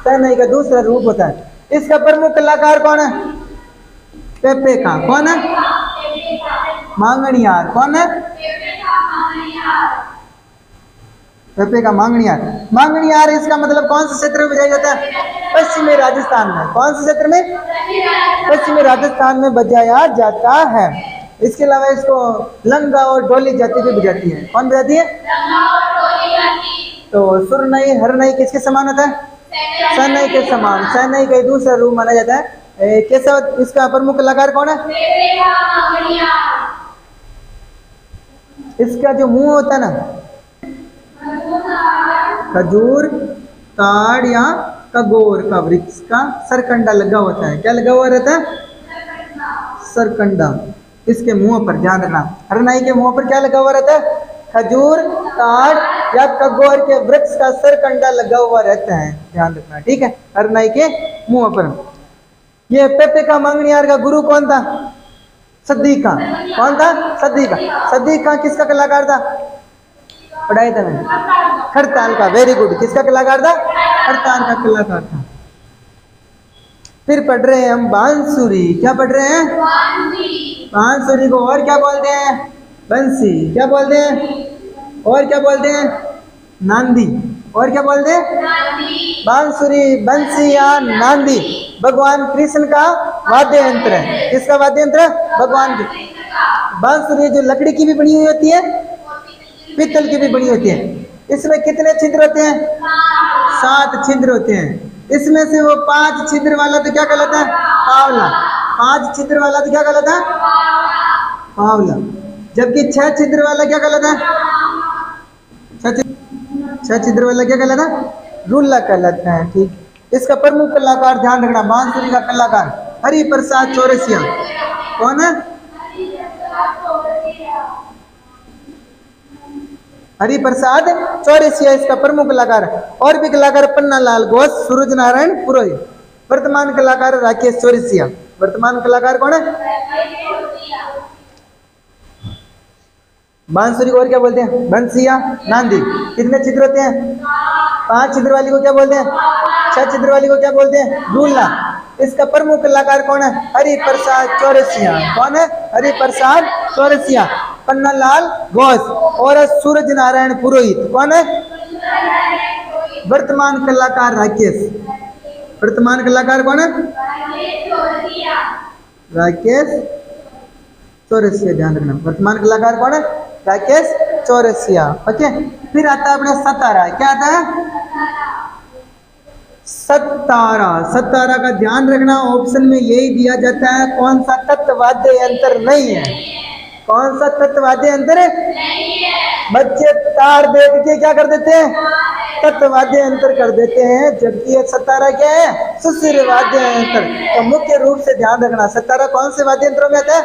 सरनई का दूसरा रूप होता है। इसका प्रमुख कलाकार कौन है? पेपे का। कौन है? मांगणियार। कौन है? पेपे का मांगणियार। मांगणियार इसका मतलब कौन से क्षेत्र में बजाया जाता है? पश्चिमी राजस्थान में। कौन से क्षेत्र में? पश्चिमी राजस्थान में बजाया जाता है। इसके अलावा इसको लंगा और डोली जाति भी बजाती है। कौन बजाती है? तो सुरनई, हरनई किसके समान होता है? सनई के समान। सनई का दूसरा रूप माना जाता है। कैसा? इसका प्रमुख कलाकार कौन है? इसका जो मुंह होता है ना, खजूर, ताड़ या कगोर का वृक्ष का सरकंडा लगा होता है। क्या लगा हुआ रहता है? सरकंडा। इसके मुंह पर ध्यान रखना। हरनाई के मुंह पर क्या लगा हुआ रहता है? खजूर, ताड़ या कगोर के वृक्ष का सरकंडा लगा हुआ रहता है। ध्यान रखना, ठीक है। हरनाई के मुंह पर। ये पेपे का मांगणियार का गुरु कौन था? सद्दी खां। कौन था? सद्दी खां। सद्दी खां किसका कलाकार था? पढ़ाई था मैंने, खड़ताल का। Very good. किसका कलाकार था? खड़ताल का कलाकार था। फिर पढ़ रहे हैं हम बांसुरी। क्या पढ़ रहे हैं? बांसुरी को और क्या बोलते हैं? बंसी। क्या बोलते हैं? और क्या बोलते हैं? नांदी। और क्या बोलते हैं? बांसुरी, बंसी या नांदी भगवान कृष्ण का वाद्य यंत्र है। किसका वाद्य यंत्र है? भगवान की। बांसुरी जो लकड़ी की भी बनी हुई होती है, पीतल की भी बनी होती है। इसमें कितने छिद्र होते हैं? 7 छिद्र होते हैं। इसमें से वो 5 छिद्र वाला तो क्या कहलाता है? पावला। 5 छिद्र वाला तो क्या कहलाता है? पावला। जबकि 6 छिद्र वाला क्या कहलाता है? छह छिद्र वाला क्या कहलाता है? रुल्ला कहलाता है। ठीक। इसका प्रमुख कलाकार ध्यान रखना, बांसुरी का कलाकार हरि प्रसाद चौरसिया। कौन है? हरि प्रसाद चौरसिया इसका प्रमुख कलाकार। और भी कलाकार पन्ना लाल घोष, सूरज नारायण पुरोहित। वर्तमान कलाकार राकेश चौरसिया। वर्तमान कलाकार कौन है? बांसुरी को और क्या बोलते हैं? बंसिया नांदी। कितने छिद्र होते हैं? 5 छिद्र वाली को क्या बोलते हैं? 6 छिद्र वाली को क्या बोलते हैं? दूल्हा। इसका प्रमुख कलाकार कौन है? हरि प्रसाद चौरसिया। कौन है? हरि प्रसाद चौरसिया। पन्ना लाल घोष और सूरज नारायण पुरोहित। कौन है? वर्तमान कलाकार राकेश। वर्तमान कलाकार कौन है? राकेश चौरसिया। ध्यान रखना, वर्तमान कलाकार कौन है? राकेश चौरसिया। ओके। फिर आता है अपना सतारा। क्या आता है? सतारा। सतारा का ध्यान रखना, ऑप्शन में यही दिया जाता है कौन सा तत्वाद्य यंत्र नहीं है। कौन सा तत्वाद्य यंत्र? बच्चे तार देख के क्या कर देते हैं? तत्वाद्य यंत्र कर देते हैं, जबकि ये सतारा क्या है? सुशिर वाद्य यंत्र। तो मुख्य रूप से ध्यान रखना, सतारा कौन से वाद्य यंत्रों में आता है?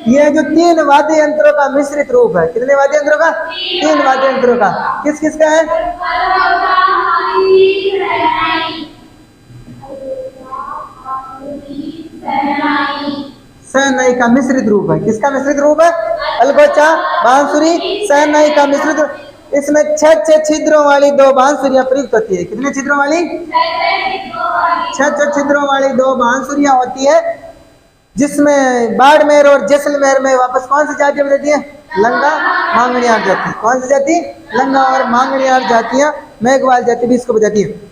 ये जो 3 वाद्य यंत्रों का मिश्रित रूप है। कितने वाद्य यंत्रों का? 3 वाद्य यंत्रों का। किस किस का है? सहनाई का मिश्रित रूप है। किसका मिश्रित रूप है? अलगोचा, बांसुरी, सहनाई का मिश्रित रूप। इसमें 6 छिद्रों वाली 2 बांसुरियां प्रयुक्त होती है। कितने छिद्रों वाली? 6 छिद्रों वाली 2 बांसुरियां होती है, जिसमें बाड़मेर और जैसलमेर में वापस कौन सी जातियां बजाती है? लंगा मांगणियार जाति। कौन सी जाति? लंगा और मांगणियार जातियां। मेघवाल जाति भी इसको बजाती है।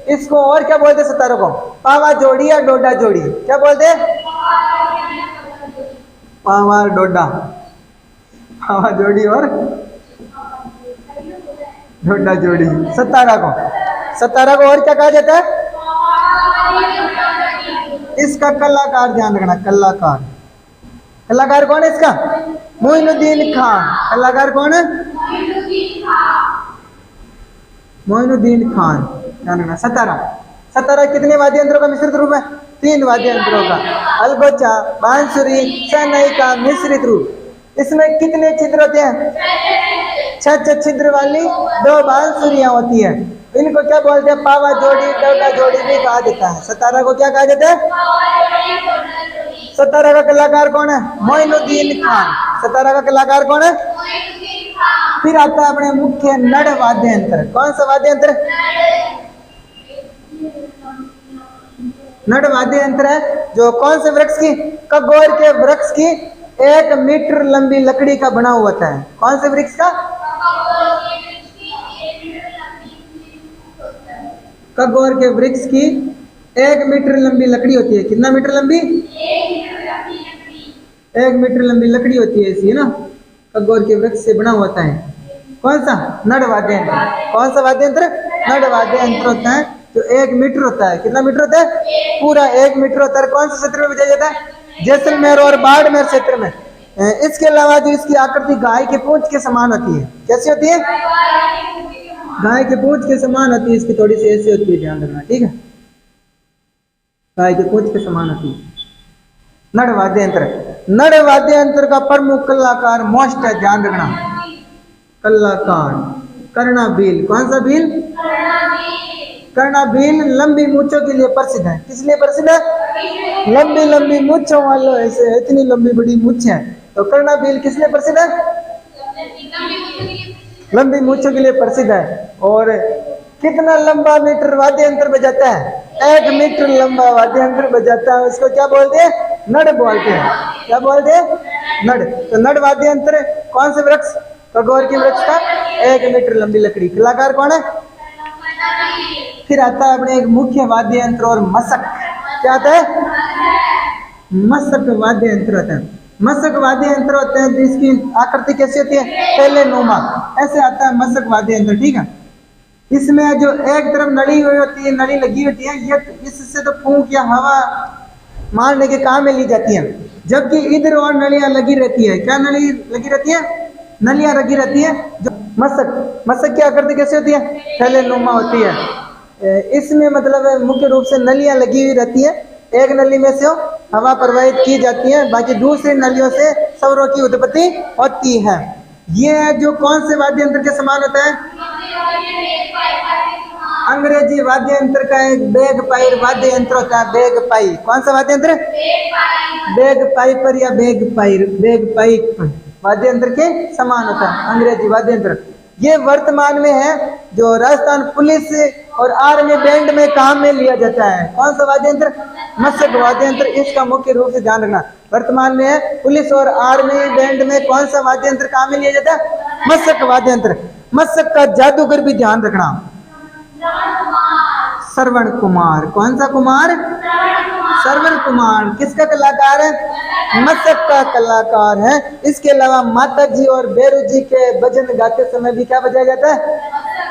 इसको और क्या बोलते हैं सतारों को? पावा जोड़ी या डोडा जोड़ी। क्या बोलते हैं? पावा डोडा। पावा जोड़ी और डोडा जोड़ी सतारा को। सतारा को और क्या कहा जाता है? इसका कलाकार ध्यान रखना, कलाकार। कलाकार कौन है इसका? मोइनुद्दीन खान। कलाकार कौन है? मोइनुद्दीन खान। ध्यान रखना। सतारा। सतारा कितने वाद्य यंत्रों का मिश्रित रूप है? 3 वाद्य यंत्रों का। अलगोचा, बांसुरी, सहनाई का मिश्रित रूप। इसमें कितने छिद्र होते हैं? 6 छिद्र वाली 2 बांसुरियां होती है। इनको क्या बोलते हैं? पावा जोड़ी, डोडा जोड़ी भी कहा जाता है। सतारा को क्या कहा जाता है? सतारा का कलाकार कौन है? मोइनुद्दीन खान। सतारा का कलाकार कौन है? फिर आता है अपने मुख्य नड़ वाद्य यंत्र। कौन सा वाद्य यंत्र? नड़ वाद्य यंत्र है जो कौन से वृक्ष की? कगोर के वृक्ष की 1 मीटर लंबी लकड़ी का बना हुआ होता है। कौन से वृक्ष का? कगोर के वृक्ष की 1 मीटर लंबी लकड़ी होती है। कितना मीटर लंबी? 1 मीटर लंबी लकड़ी होती है इसकी, ना। कगोर के वृक्ष से बना होता है। कौन सा? नड़ वाद्य यंत्र। कौन सा वाद्य यंत्र? नड़ वाद्य यंत्र होता है जो 1 मीटर होता है। कितना मीटर होता है? पूरा 1 मीटर होता है। कौन से क्षेत्र में बजाया जाता है? जैसलमेर और बाड़मेर क्षेत्र में। इसके अलावा जो इसकी आकृति गाय के पूंछ के समान होती है। कैसी होती है? गाय के पूंछ के समान होती है। इसकी थोड़ी सी ऐसी होती है, ध्यान रखना। ठीक है, गाय के पूंछ के समान होती है। नड़ वाद्य यंत्र। नड़ वाद्य यंत्र का प्रमुख कलाकार मोस्ट है, ध्यान रखना। कलाकार कर्णाभील। कौन सा भील? कर्णाभील लंबी मूंछों के लिए प्रसिद्ध है। किस लिए प्रसिद्ध है? लंबी लंबी मूंछों वालों, ऐसे इतनी लंबी बड़ी मूंछें हैं। तो कर्णाभील किस लिए प्रसिद्ध है? लंबी मूंछों के लिए प्रसिद्ध है। और कितना लंबा मीटर वाद्य यंत्र बजाता है? 1 मीटर लंबा वाद्य यंत्र बजाता है। इसको क्या बोलते हैं? नड़ बोलते हैं। क्या बोलते हैं? नड़। तो नड़ वाद्य यंत्र कौन से वृक्ष? कगोर के वृक्ष का 1 मीटर लंबी लकड़ी। कलाकार कौन है? फिर आता है अपने एक मुख्य वाद्य यंत्र और मशक। क्या आता है? मशक वाद्य यंत्र होता है। मशक वाद्य यंत्र होते हैं जिसकी आकृति कैसी होती है? पहले नुमा। ऐसे आता है मशक वाद्य यंत्र। ठीक है, इसमें जो एक तरफ नली हुई होती है, नली लगी होती है, ये इससे तो फूंक या हवा मारने के काम में ली जाती है, जबकि इधर और नलियां लगी रहती है। क्या नली लगी रहती है? नलियां लगी रहती है जो मस्तक, मस्तक की आकृति कैसे होती है? थैले नुमा होती है। इसमें मतलब मुख्य रूप से नलियां लगी हुई रहती है। एक नली में से हवा प्रवाहित की जाती है, बाकी दूसरी नलियों से स्वरों की उत्पत्ति होती है। ये जो कौन से वाद्य यंत्र के समान होता है? अंग्रेजी वाद्य यंत्र का एक बैग पाइप वाद्य यंत्र होता है। बैग पाइप, कौन सा वाद्य यंत्र? बैग पाइपर या बैग पाइप वाद्य यंत्र के समान होता है अंग्रेजी वाद्य यंत्र। ये वर्तमान में है जो राजस्थान पुलिस और आर्मी बैंड में काम में लिया जाता है। कौन सा वाद्य यंत्र? मस्तक वाद्य यंत्र। इसका मुख्य रूप से ध्यान रखना, वर्तमान में है पुलिस और आर्मी बैंड में कौन सा वाद्य यंत्र काम में लिया जाता है? मस्तक वाद्य यंत्र। मस्तक का जादूगर भी ध्यान रखना, श्रवण कुमार। कौन सा कुमार? श्रवण कुमार। किसका कलाकार है? मस्तक का कलाकार है। इसके अलावा माता जी और भैरू जी के भजन गाते समय भी क्या बजाया जाता है?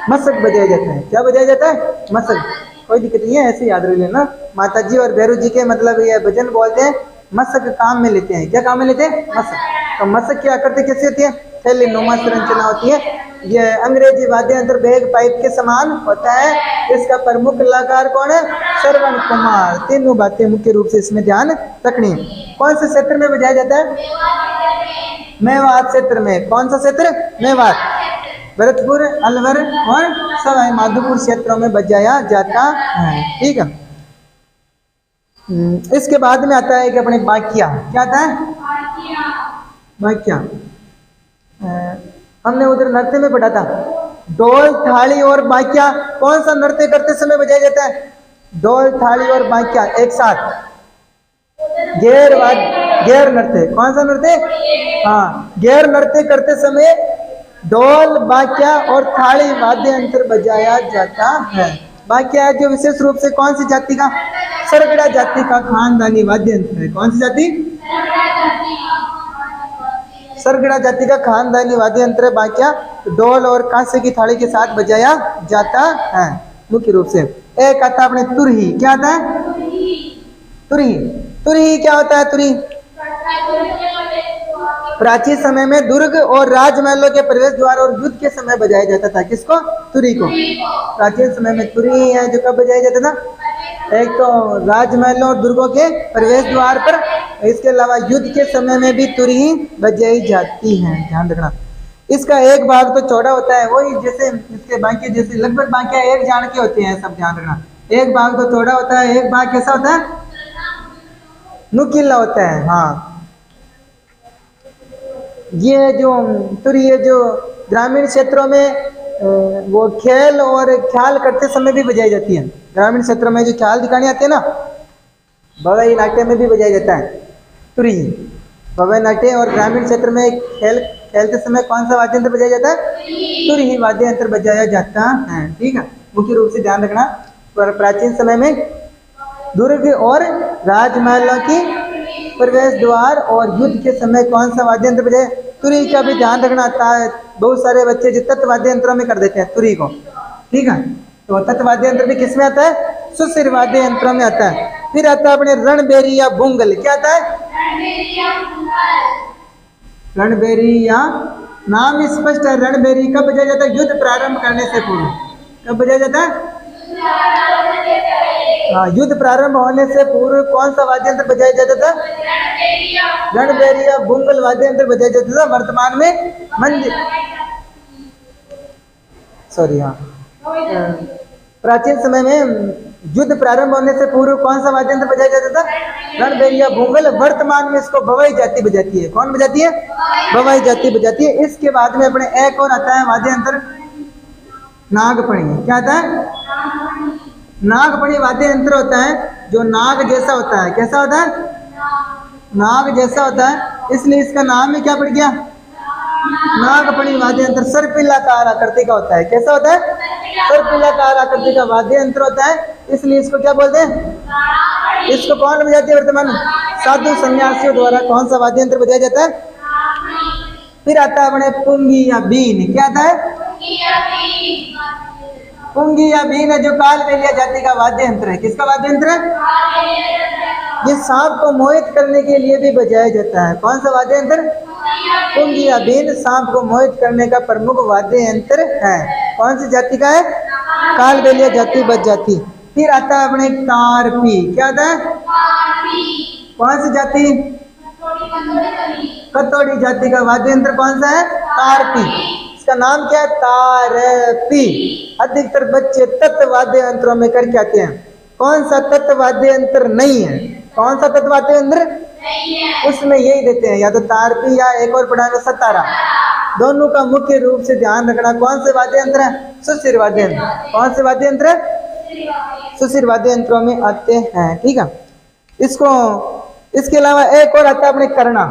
मस्तक बजाया जाता है। क्या बजाया जाता है? मस्तक। कोई दिक्कत नहीं है, ऐसे याद रख लेना। माता जी और भैरू जी के मतलब ये भजन बोलते हैं, मस्तक काम में लेते हैं। क्या काम में लेते हैं? मस्तक। तो मस्तक की आकृति कैसी होती है? थैली नुमा संरचना होती है। ये अंग्रेजी वाद्य यंत्र बैग पाइप के समान होता है। इसका प्रमुख कलाकार कौन है? श्रवण कुमार। तीनों बातें मुख्य रूप से इसमें ध्यान रखनी है। कौन से क्षेत्र में बजाया जाता है? मेवात क्षेत्र में। कौन सा क्षेत्र? मेवात, भरतपुर, अलवर और सवाई माधोपुर क्षेत्रों में बजाया जाता है। ठीक है। इसके बाद में आता है कि अपने बाकिया। क्या आता है? बाकिया। हमने उधर नृत्य में पढ़ा था, ढोल, थाली और बाकिया कौन सा नृत्य करते समय बजाया जाता है? ढोल, थाली और बाकिया एक साथ। गैर नृत्य। कौन सा नृत्य? हाँ, गैर नृत्य करते समय ढोल, बाकिया और थाली वाद्य यंत्र बजाया जाता है। बाकिया जो विशेष रूप से कौन सी जाति का? सरगड़ा जाति का खानदानी वाद्य यंत्र है। कौन सी जाति? सरगड़ा जाति का खानदानी वाद्य यंत्र बाकिया ढोल और कांसे की थाली के साथ बजाया जाता है मुख्य रूप से। एक आता अपने तुरही। क्या आता है? तुरही। तुरही क्या होता है? तुरही प्राचीन समय में दुर्ग और राजमहलों के प्रवेश द्वार और युद्ध के समय बजाया जाता था। किसको? तुरही को। प्राचीन समय में तुरही है जो कब बजाया जाता था? एक तो राजमहलों और दुर्गों के प्रवेश द्वार पर, इसके अलावा युद्ध के समय में भी तुरही बजाई जाती है। ध्यान रखना। इसका एक भाग तो चौड़ा होता है, वही जैसे इसके बाकी जैसे लगभग बाकी एक जान के होते हैं, सब ध्यान रखना। एक भाग तो चौड़ा होता है, एक भाग कैसा होता है? नुकीला होता है। हाँ, ये जो तुरही जो ग्रामीण क्षेत्रों में वो खेल और ख्याल करते समय भी बजाई जाती है। ग्रामीण क्षेत्रों में जो ख्याल दिखाने आते हैं ना, भवई नाट्य में भी बजाया जाता है तुरही। भवई नाट्य और ग्रामीण क्षेत्र में खेलते समय कौन सा वाद्य यंत्र बजाया जाता है? तुरही वाद्य यंत्र बजाया जाता है। ठीक है, मुख्य रूप से ध्यान रखना। प्राचीन समय में दुर्ग और राजमहलों की प्रवेश द्वार और युद्ध के समय कौन सा वाद्य यंत्र बजाए? तुरही का भी ध्यान रखना था। बहुत सारे बच्चे जो तत्व वाद्य यंत्रों में कर देते हैं तुरही को। ठीक है, तो तत्व वाद्य यंत्र भी किस में आता है? सुशिर वाद्य यंत्रों में आता है। फिर आता है अपने रणबेरी या बुंगल। क्या आता है? रणबेरी या नाम स्पष्ट है। रणबेरी कब बजाया जाता है? युद्ध प्रारंभ करने से पूर्व। कब बजाया जाता है? युद्ध प्रारंभ होने से पूर्व कौन सा वाद्य यंत्र बजाया जाता था? रणबेरी या बुंगल वाद्य यंत्र बजाया जाता था। वर्तमान में मंदिर प्राचीन समय में युद्ध प्रारंभ होने से पूर्व कौन सा वाद्य यंत्र बजाया जाता था? रणबेरी या बुंगल। वर्तमान में इसको भवई जाति बजाती है। कौन बजाती है? भवई जाति बजाती है। इसके बाद में अपने एक और आता है वाद्य यंत्र नागपणी। क्या आता है? नागपणी वाद्य यंत्र होता है जो नाग जैसा होता है। कैसा होता है? नाग जैसा होता है, इसलिए इसका नाम ही क्या पड़ गया? नागपणी वाद्य यंत्र। सर्पिलाकार आकृति का होता है। कैसा होता है? सर्पिलाकार आकृति का वाद्य यंत्र होता है, इसलिए इसको क्या बोलते हैं? इसको कौन बजाते हैं वर्तमान में? साधु सन्यासियों द्वारा कौन सा वाद्य यंत्र बजाया जाता है? फिर आता है अपने पुंगी या बीन। क्या आता है? पुंगी या बीन है जो कालबेलिया जाति का वाद्य यंत्र है। किसका वाद्य यंत्र है? ये सांप को मोहित करने के लिए भी बजाया जाता है। कौन सा वाद्य यंत्र? पुंगी बीन सांप को मोहित करने का प्रमुख वाद्य यंत्र है। कौन सी जाति का है? कालबेलिया जाति बच जाती। फिर आता है अपने तारपी। क्या आता है? कौन सी जाति? कतोड़ी जाति का वाद्य यंत्र कौन सा है? तारपी। इसका नाम क्या है? तारपी। अधिकतर बच्चे तत्व वाद्य यंत्रों में करके आते हैं। कौन सा तत्व वाद्य यंत्र नहीं है? कौन सा तत्व वाद्य यंत्र? उसमें यही देते हैं, या तो तारपी या एक और पढ़ाएंगे सतारा। दोनों का मुख्य रूप से ध्यान रखना। कौन से वाद्य यंत्र है? सुशिर वाद्य यंत्र। कौन से वाद्य यंत्र? सुशिर वाद्य यंत्रों में आते हैं। ठीक है, इसको इसके अलावा एक और आता है अपने कर्णा।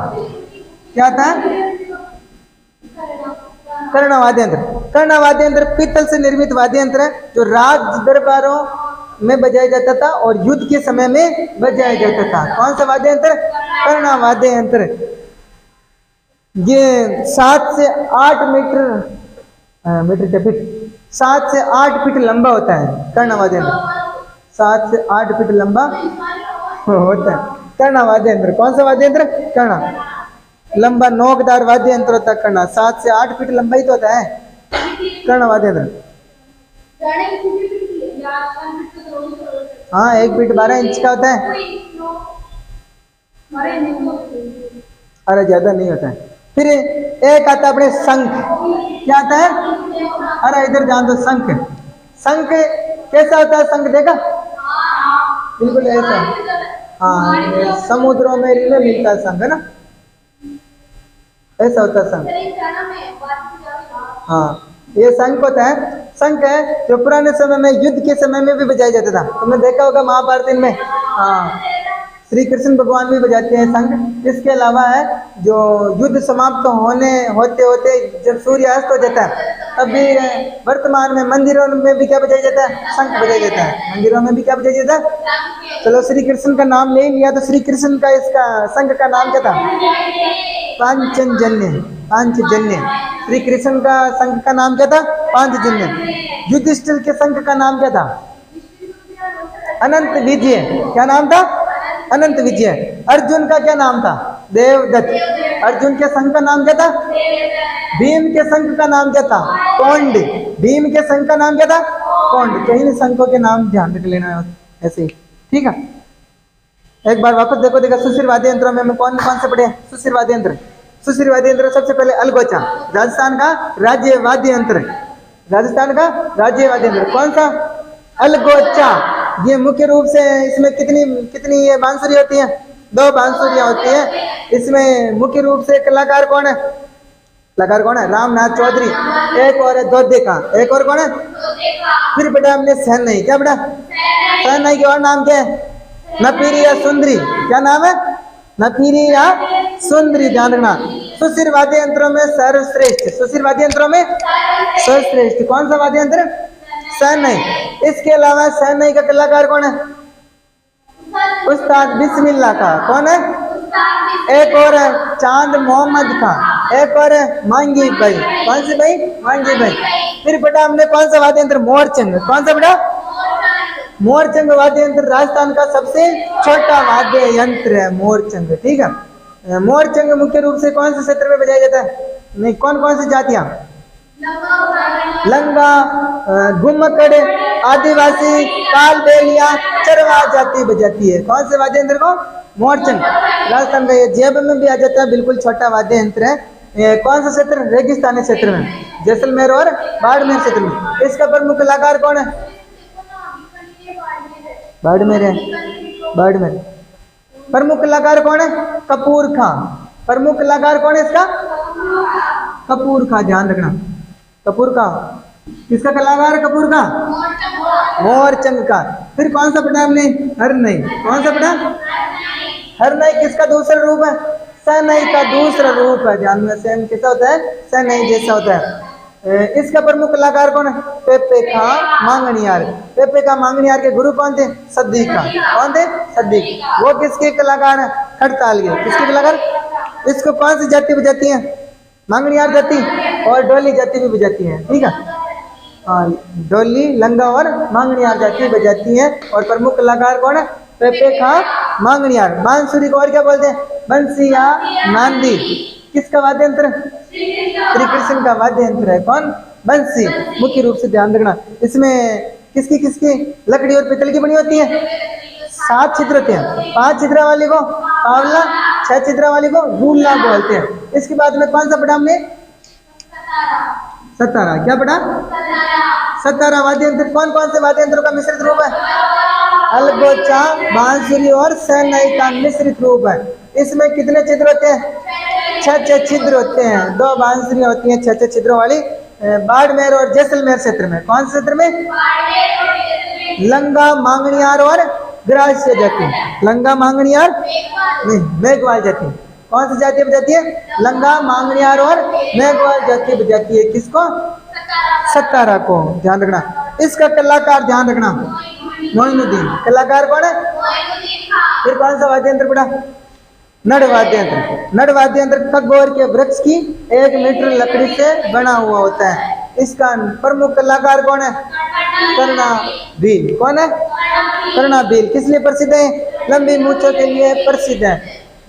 क्या आता है? कर्णा वाद्य यंत्र। कर्णा वाद्य यंत्र पीतल से निर्मित वाद्य यंत्र है जो राज दरबारों में बजाया जाता था और युद्ध के समय में बजाया जाता था। कौन सा वाद्य यंत्र? कर्णा वाद्य यंत्र। ये 7 से 8 मीटर के फीट 7 से 8 फीट लंबा होता है कर्णा वाद्य यंत्र। 7 से 8 फीट लंबा होता है कर्णा वाद्य यंत्र। कौन सा वाद्य यंत्र? कर्णा। लंबा नोकदार वाद्य यंत्र होता है कर्णा। 7 से 8 फीट लंबा ही तो होता है कर्णा वाद्य यंत्र। हाँ, 1 फीट 12 इंच का होता है। अरे ज्यादा नहीं होता है। फिर एक आता है अपने शंख। क्या आता है? अरे इधर जान दो। शंख। शंख कैसा होता है? शंख देखा? बिल्कुल ऐसा। हाँ, समुद्रों में मिलता है शंख, है ना? ऐसा होता है शंख। हाँ, ये शंख होता है। शंख है जो पुराने समय में युद्ध के समय में भी बजाया जाता था। तुमने देखा होगा महाभारत में। हाँ, श्री कृष्ण भगवान भी बजाते हैं शंख। इसके अलावा है जो युद्ध समाप्त होते होते जब सूर्य अस्त हो जाता है तब भी वर्तमान में मंदिरों में भी क्या बजाया जाता है? शंख बजाया जाता है। मंदिरों में भी क्या बजाया जाता है? चलो, श्री कृष्ण का नाम ले लिया तो श्री कृष्ण का इसका शंख का नाम क्या था? पांचजन्य। पांचजन्य। श्री कृष्ण का शंख का नाम क्या था? पांचजन्य। युधिष्ठिर के शंख का नाम क्या था? अनंत विजय। क्या नाम था? अनंत विजय। अर्जुन का क्या नाम था? देवदत्त। अर्जुन के शंख का नाम क्या था? भीम के शंख का नाम क्या था? कौंड। भीम के शंख का नाम क्या था? कौंड। तो इन शंखों के नाम ध्यान रख लेना ऐसे ही। ठीक है, एक बार वापस देखो सुशिर वाद्य यंत्रों में कौन कौन से पढ़े? सुशिर वाद्य यंत्र। सुशिर वाद्य यंत्र सबसे पहले अलगोचा, राजस्थान का राज्य वाद्य यंत्र। राजस्थान का राज्य वाद्य यंत्र कौन सा? अलगोचा। ये मुख्य रूप से इसमें कितनी ये बांसुरी होती है? 2 बांसुरियां होती है। इसमें मुख्य रूप से कलाकार कौन है? कलाकार कौन है? रामनाथ चौधरी। एक और है दोदे का। एक और कौन है? फिर बेटा हमने सहनाई। क्या बेटा? सहनाई के और नाम क्या है? नपीरी या सुंदरी। क्या नाम है? नपीरी या सुंदरी। ध्यान रखना। सुशिर वाद्य यंत्रों में सर्वश्रेष्ठ। सुशिर वाद्य यंत्रों में सर्वश्रेष्ठ कौन सा वाद्य यंत्र? सहनाई। इसके अलावा सहनाई का कलाकार कौन है? उस्ताद बिस्मिल्लाह का। कौन है? एक और है चांद मोहम्मद का। एक और है मांगी भाई। कौन से भाई? मांगी भाई। फिर बेटा हमने कौन सा वाद्य यंत्र? मोरचंग। कौन सा बेटा? मोरचंग वाद्य यंत्र राजस्थान का सबसे छोटा वाद्य यंत्र है मोरचंग। ठीक है, मोरचंग मुख्य रूप से कौन से क्षेत्र में बजाया जाता है? नहीं, कौन कौन सी जातियां? लंगा, घुमकड़, आदिवासी, कालबेलिया, चरवा जाति बजाती है। कौन से वाद्य यंत्र को? मोरचंग। राजस्थान का ये जेब में भी आ जाता है, बिल्कुल छोटा वाद्य यंत्र है। कौन सा क्षेत्र? रेगिस्तानी क्षेत्र में, जैसलमेर और बाड़मेर क्षेत्र में। इसका प्रमुख कलाकार कौन है? बाड़मेर है। बाड़मेर। प्रमुख कलाकार कौन है? कपूर खां। प्रमुख कलाकार कौन है इसका? कपूर खां। ध्यान रखना, कपूर खां। किसका कलाकार है कपूर खां? मोरचंग का। फिर कौन सा पढ़ा हमने? हरनई। कौन सा पढ़ा? हरनई किसका दूसरा रूप है? सहनाई का दूसरा रूप है। ध्यान में, सेम कैसा होता है? सहनाई जैसा होता है। इसका प्रमुख कलाकार कौन है? पेपे खां मांगणियार। पेपे खां मांगणियार के गुरु कौन थे? सद्दीक खां। कौन थे? सद्दीक। वो किसके कलाकार है? खड़ताल के। किसके कलाकार? इसको कौन सी जाति बजाती है? मांगणियार जाति और डोली जाति भी बजाती है। ठीक है, हाँ, डोली, लंगा और मांगणियार जाति बजाती है। और प्रमुख कलाकार कौन है? पेपे खां मांगणियार। बांसुरी को और क्या बोलते हैं? बंसिया नांदी। किसका वाद्य यंत्र? श्री कृष्ण का वाद्य यंत्र है। कौन? बंसी। मुख्य रूप से ध्यान रखना, इसमें किसकी किसकी लकड़ी और पीतल की बनी होती है? 7 छिद्र होते हैं। 5 छिद्र वाली को पावला, 6 छिद्र वाली को गुल्ला बोलते हैं। इसके बाद में कौन सा पढ़ा हमने? सतारा। क्या पढ़ा? सतारा वाद्य यंत्र। कौन कौन से वाद्य यंत्रों का मिश्रित रूप है? अलगोचा, बांसुरी और शहनाई का मिश्रित रूप है। इसमें कितने छिद्र होते हैं? 6 छिद्र होते हैं। 2 बांसुरी होती हैं 6 छिद्रों वाली। बाड़मेर और जैसलमेर क्षेत्र में। कौन से क्षेत्र में? लंगा, मांगणियार और ग्रास्य जाति। लंगा, मांगणियार नहीं, मेघवाल जाति। कौन सी जाति बजाती है? लंगा, मांगणियार और मेघवाल जाति बजाती है। किसको? सतारा को। ध्यान रखना। इसका कलाकार ध्यान रखना, मोइनुद्दीन। कलाकार कौन है? फिर कौन सा वाद्य यंत्र पड़ा? नड़ वाद्य यंत्र। नड़ वाद्य यंत्र खगोर के वृक्ष की 1 मीटर लकड़ी से बना हुआ होता है। इसका प्रमुख कलाकार कौन है? कर्णाभील। कौन है? कर्णाभील। किस लिए प्रसिद्ध है? लंबी मूंछों के लिए प्रसिद्ध है।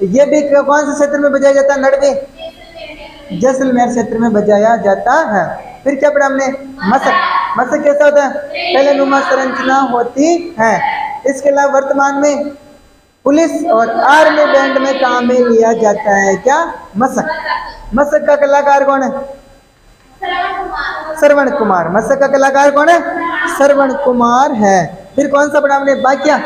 ये भी कौन से क्षेत्र में बजाया जाता है? नड़ भी जैसलमेर क्षेत्र में बजाया जाता है। फिर क्या पढ़ा हमने? मशक। मशक कैसा होता है? पहले नुमा संरचना होती है। इसके अलावा वर्तमान में पुलिस और आर्मी बैंड में काम में लिया जाता है। क्या? मशक। मशक का कलाकार कौन है? श्रवण कुमार। मशक का कलाकार कौन है? श्रवण कुमार है। फिर कौन सा पढ़ा हमने? बाकिया।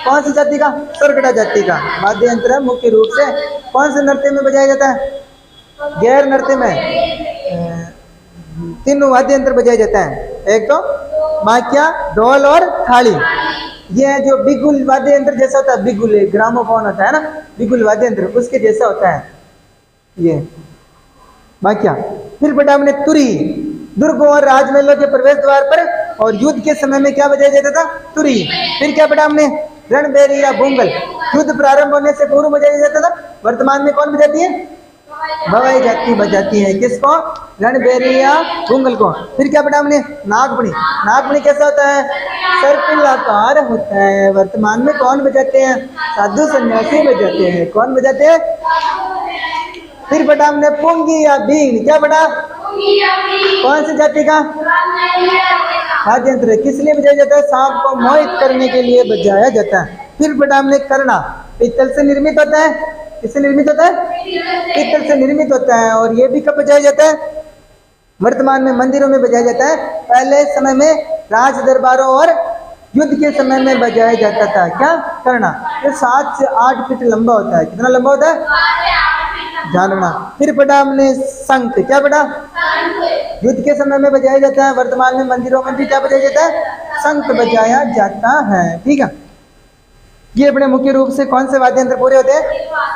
कौन सी जाति का? सरगड़ा जाति का वाद्य यंत्र है। मुख्य रूप से कौन से नृत्य में बजाया जाता है? गैर नृत्य में 3 वाद्य यंत्र बजाया जाता है। एक तो बाकिया, ढोल और थाली। ये जो बिगुल वाद्य यंत्र जैसा होता है, बिगुल ग्रामोफोन होता है ना, बिगुल वाद्य यंत्र उसके जैसा होता है ये बाकिया। फिर बेटा हमने तुरी। दुर्गों और राजमहलों के प्रवेश द्वार पर और युद्ध के समय में क्या बजाया जाता था? तुरी। फिर क्या बेटा हमने? रणबेरी या बुंगल। युद्ध प्रारंभ होने से पूर्व बजाया जाता था। वर्तमान में कौन बजाती है? भवाई जाति बजाती है। किसको? रणबेरी या बुंगल को। फिर क्या पढ़ा हमने? नागमणि। नागमणि कैसा होता है? सर्पिलाकार होता है। वर्तमान में कौन बजाते हैं? साधु सन्यासी बजाते हैं। कौन बजाते हैं? फिर पढ़ा हमने पुंगी या बीन। क्या पढ़ा? कौन सी जाति का वाद्य यंत्र? किस लिए बजाया जाता है? सांप को मोहित करने के लिए बजाया जाता है। फिर पढ़ा हमने करना। पीतल से निर्मित होता है। किससे निर्मित होता है? पीतल से निर्मित होता है। और ये भी कब बजाया जाता है? वर्तमान में मंदिरों में बजाया जाता है। पहले समय में राज दरबारों और युद्ध के समय में बजाया जाता था। क्या? करना। ये 7 से 8 फीट लंबा होता है। कितना लंबा होता है? ध्यान रखना। फिर पढ़ा हमने शंख। क्या पढ़ा? युद्ध के समय में बजाया जाता है। वर्तमान में मंदिरों में भी क्या बजाया जाता है? शंख बजाया जाता है। ठीक है, ये अपने मुख्य रूप से कौन से वाद्य यंत्र पूरे होते हैं?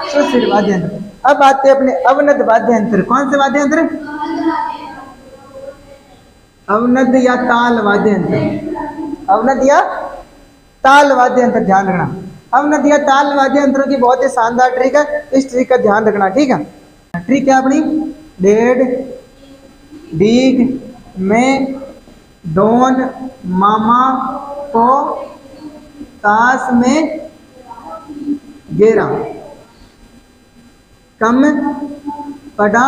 सुश्रुत वाद्य यंत्र। अब आते हैं अपने अवनद वाद्य यंत्र। कौन से वाद्य यंत्र? अवनद या ताल वाद्य यंत्र। अवनद या ताल वाद्य यंत्र। ध्यान रखना, अवनद या ताल वाद्य यंत्रों की बहुत ही शानदार ट्रिक है। इस ट्रिक का ध्यान रखना। ठीक है, ट्रिक है अपनी डेढ़ डीग में डोन मामा को ताश में गेरा कम पड़ा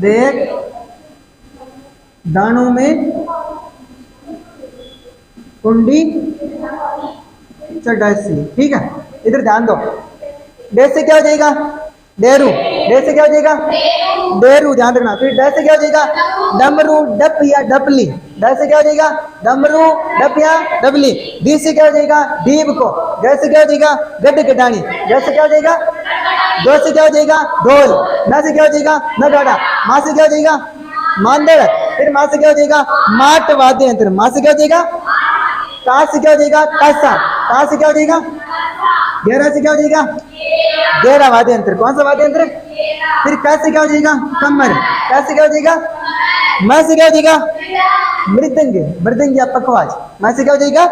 देख दानों में कुंडी चढ़ासी। ठीक है, इधर ध्यान दो। डे से क्या हो जाएगा? डेरू। डे से क्या हो जाएगा? डेरू। ध्यान रखना। फिर डे से क्या हो जाएगा? डमरू, डप या डपली। डे से क्या हो जाएगा? डमरू, डप या डबली। डी से क्या हो जाएगा? डीब को। डे से क्या हो जाएगा? गड्ढ गडानी। डे से क्या हो जाएगा? दो से क्या हो जाएगा? ढोल। ना से क्या हो जाएगा? नगाड़ा। माँ से क्या हो जाएगा? मांदड़। फिर माँ से क्या हो जाएगा? माट वाद्य यंत्र। माँ से क्या हो जाएगा? ता से क्या हो जाएगा? तासा। ता से क्या हो जाएगा? गेरा से क्या हो जाएगा? गेरा वाद्य यंत्र। कौन सा वाद्य यंत्र? फिर क से क्या हो जाएगा? कमर। क से क्या हो जाएगा? म से क्या हो जाएगा? मृदंग। मृदंग या पखवाज। म से क्या हो जाएगा?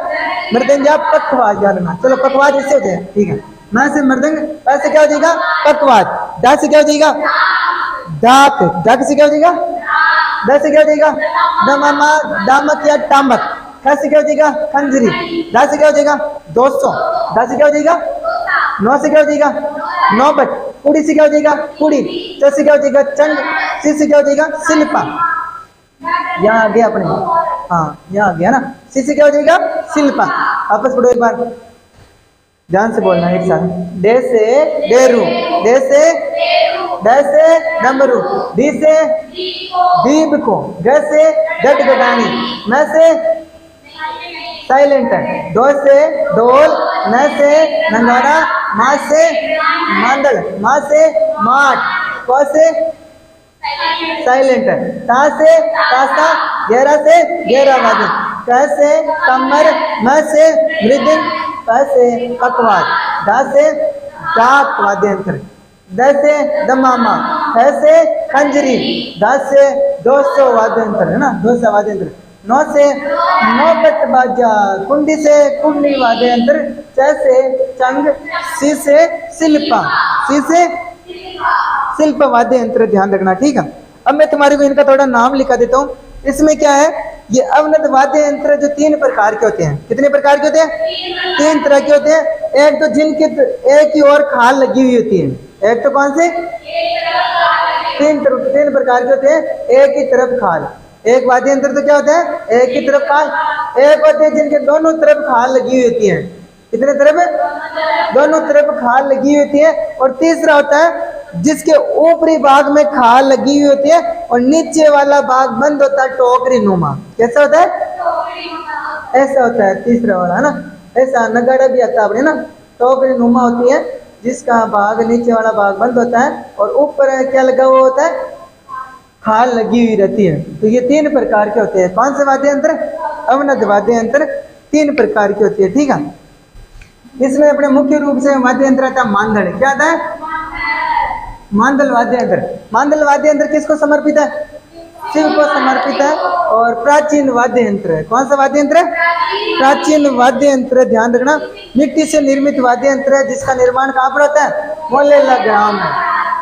मृदंग या पखवाज। जानना। चलो पखवाज इससे हो जाए। ठीक है, म से मृदंग। प से क्या हो जाएगा? पखवाज। ड से क्या हो जाएगा? डाक। डक से क्या हो जाएगा? द से क्या हो जाएगा? दमामा, दामक या टामक। ख से क्या हो जाएगा? खंजरी। द से क्या हो जाएगा? 200। द से क्या हो जाएगा? 9 से क्या हो जाएगा? नौबत। कुड़ी से क्या हो जाएगा कुड़ी, च से क्या हो जाएगा चंड, सी से क्या हो जाएगा शिल्पा। यहाँ आ गया अपने, हाँ यहाँ आ गया ना, सी से क्या हो जाएगा शिल्पा। आपस पढ़ो एक बार, ध्यान से बोलना एक साथ। डे से डेरू, डे से ड से डमरू, डी से दीप को, ग से गटगटानी, न से साइलेंट, दो से ढोल, न से नगाड़ा, मा से मांदल, मा से माट, क से साइलेंट, ता से तासा, गहरा से गहरा वादन, क से कमर, म से मृदंग, प से पकवाद, दा से डाक वाद्य यंत्र, द से दमामा, ख से खंजरी, द से 200 वाद्य यंत्र है ना, 200 वाद्य यंत्र, नौ से नौबत बाजा, कुंडी से कुंडी वाद्य यंत्र, च से चंग, सी से शिल्पा, सी से शिल्प वाद्य यंत्र, ध्यान रखना ठीक है। अब मैं तुम्हारे को इनका थोड़ा नाम लिखा देता हूँ। इसमें क्या है, ये अवनत वाद्य यंत्र जो 3 प्रकार के होते हैं। कितने प्रकार के होते हैं? 3 तरह के होते हैं। एक तो जिनके एक ही और खाल लगी हुई होती है, एक तो कौन से 3 प्रकार के होते हैं, एक ही तरफ खाल। एक वाद्य यंत्र तो क्या होता है, एक ही तरफ खाल। एक होते हैं जिनके दोनों तरफ खाल लगी हुई होती है। कितने तरफ? दोनों तरफ खाल लगी हुई होती है। और तीसरा होता है जिसके ऊपरी भाग में खाल लगी हुई होती है और नीचे वाला भाग बंद होता है, टोकरी नुमा। कैसा होता है? ऐसा होता है तीसरा वाला, है ना। ऐसा नगाड़ा भी आता है अपने ना, टोकरी नुमा होती है जिसका भाग नीचे वाला भाग बंद होता है और ऊपर क्या लगा हुआ होता है, खाल लगी हुई रहती है। तो ये 3 प्रकार के होते हैं। कौन से वाद्य यंत्र? अवनत वाद्य यंत्र 3 प्रकार की होती है, ठीक है। इसमें अपने मुख्य रूप से वाद्य यंत्र आता है मांदल। क्या आता है? मांदल वाद्य यंत्र। मांदल वाद्य यंत्र किसको समर्पित है? शिव को समर्पित है। और प्राचीन वाद्य यंत्र है। कौन सा वाद्य यंत्र? प्राचीन वाद्य यंत्र, ध्यान रखना। मिट्टी से निर्मित वाद्य यंत्र है जिसका निर्माण कहाँ पर होता है? मोलेला ग्राम है।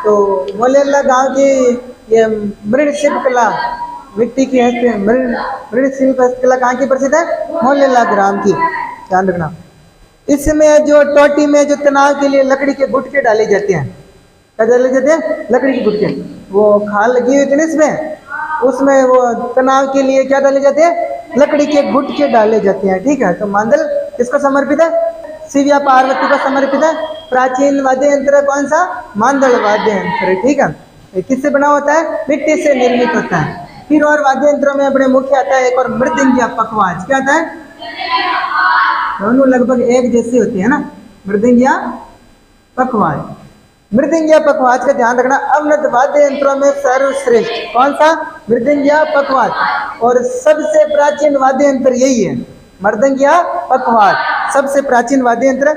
तो मोलेला गांव की ये मृण शिल्प कला, मिट्टी की मृण शिल्प कला कहाँ की प्रसिद्ध है? मोलेला ग्राम की, ध्यान रखना। इसमें जो टोटी में जो तनाव के लिए लकड़ी के गुटके डाले जाते हैं, क्या डाले जाते हैं? लकड़ी के गुटके। वो खाल लगी हुई थी ना इसमें, उसमें वो तनाव के लिए क्या डाले जाते हैं? लकड़ी के गुटके डाले जाते हैं, ठीक है। तो मांदल किसको समर्पित है? शिव या पार्वती को समर्पित है। प्राचीन वाद्य यंत्र कौन सा? मांदल वाद्य यंत्र, ठीक है। किससे बना होता है? मिट्टी से निर्मित होता है। फिर और वाद्य यंत्रों में अपने मुख्य आता है एक और मृदंग या पखवाज। क्या आता है? दोनों लगभग एक जैसी होती है ना, मृदंग या पखवाज। मृदंग या पखवाज का ध्यान रखना। अवनत वाद्य यंत्रों में सर्वश्रेष्ठ कौन सा? मृदंग या पखवाज। और सबसे प्राचीन वाद्य यंत्र यही है, मृदंग या पखवाज, सबसे प्राचीन वाद्य यंत्र।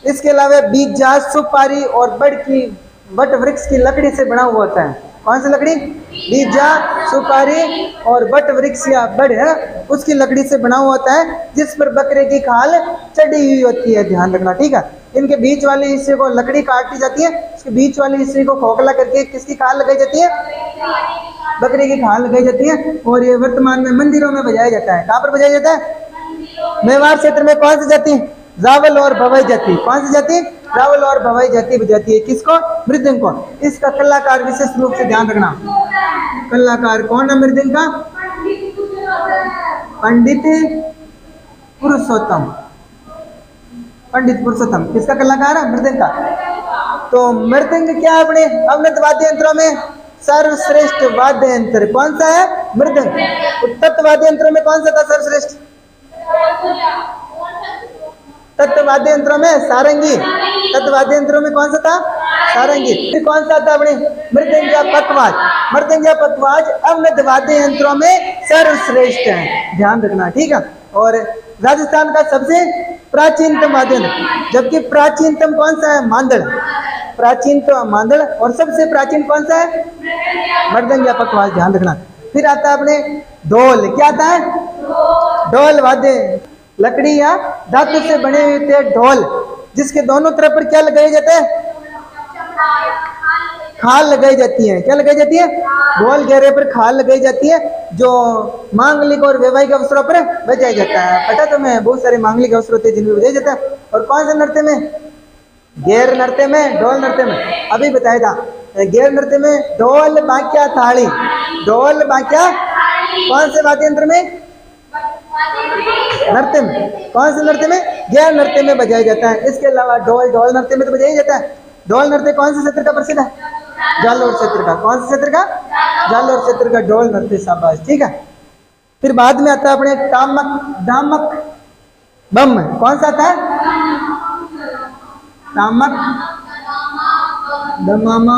इसके अलावा बीजा, सुपारी और बड़ की वट वृक्ष की लकड़ी से बना हुआ होता है। कौन सी लकड़ी? बीजा, सुपारी और वट वृक्ष या बड़ है उसकी लकड़ी से बना हुआ होता है, जिस पर बकरे की खाल चढ़ी हुई होती है, ध्यान रखना, ठीक है। इनके बीच वाले हिस्से को लकड़ी काटी जाती है, उसके बीच वाले हिस्से को खोखला करके किसकी खाल लगाई जाती है? बकरे की खाल लगाई जाती है। और ये वर्तमान में मंदिरों में बजाया जाता है। कहाँ पर बजाया जाता है? मेवाड़ क्षेत्र में कौन सी जाति? रावल और भवाई जाति। कौन सी जाति? रावल और भवाई जाति बजाती है। किसको? मृदंग को। इसका कलाकार विशेष रूप से ध्यान रखना। कलाकार कौन है मृदंग का? पंडित पुरुषोत्तम। पंडित पुरुषोत्तम किसका कलाकार है? मृदंग का। तो मृदंग क्या अपने अवनत वाद्य यंत्रों में सर्वश्रेष्ठ वाद्य यंत्र कौन सा है? मृदंग। तत्व वाद्य यंत्रों में कौन सा था सर्वश्रेष्ठ? तत्व वाद्य यंत्रों में सारंगी। तत्व वाद्य यंत्रों में कौन सा था? सारंगी। फिर कौन सा था अपने? मृदंग या पखवाज। मृदंग या पखवाज अवनत वाद्य यंत्रों में सर्वश्रेष्ठ है, ध्यान रखना, ठीक है। और राजस्थान का सबसे प्राचीनतम वाद्य यंत्र, जबकि प्राचीनतम कौन सा है? मांदल। प्राचीनतम मांदल। और सबसे प्राचीन कौन सा है? मृदंग या पखवाज, ध्यान रखना। फिर आता है अपने ढोल। क्या आता है? ढोल वाद्य, लकड़ी या धातु से बने हुए थे ढोल, जिसके दोनों तरफ पर क्या लगाया जाता है? खाल लगाई जाती है। क्या लगाई जाती है? ढोल घेरे पर खाल लगाई जाती है, जो मांगलिक और वैवाहिक अवसरों पर बजाया जाता है। पता तुम्हें? बहुत सारे मांगलिक अवसर होते हैं जिनमें बजाया जाता है। और कौन से नृत्य में? गैर नृत्य में, ढोल नृत्य में अभी बताया था। गैर नृत्य में ढोल बांक्या थाली, ढोल बांक्या कौन से वाद्य यंत्र में? नृत्य में। कौन से नृत्य में? गैर नृत्य में बजाया जाता है। इसके अलावा ढोल, ढोल नृत्य में तो बजाया जाता है। ढोल नृत्य कौन से क्षेत्र का प्रसिद्ध है? जालोर क्षेत्र का। कौन से क्षेत्र का? जालोर क्षेत्र का ढोल नृत्य। शाबाश, ठीक है। फिर बाद में आता है अपने टामक, दामक, बम। कौन सा आता है? टामक, दमामा,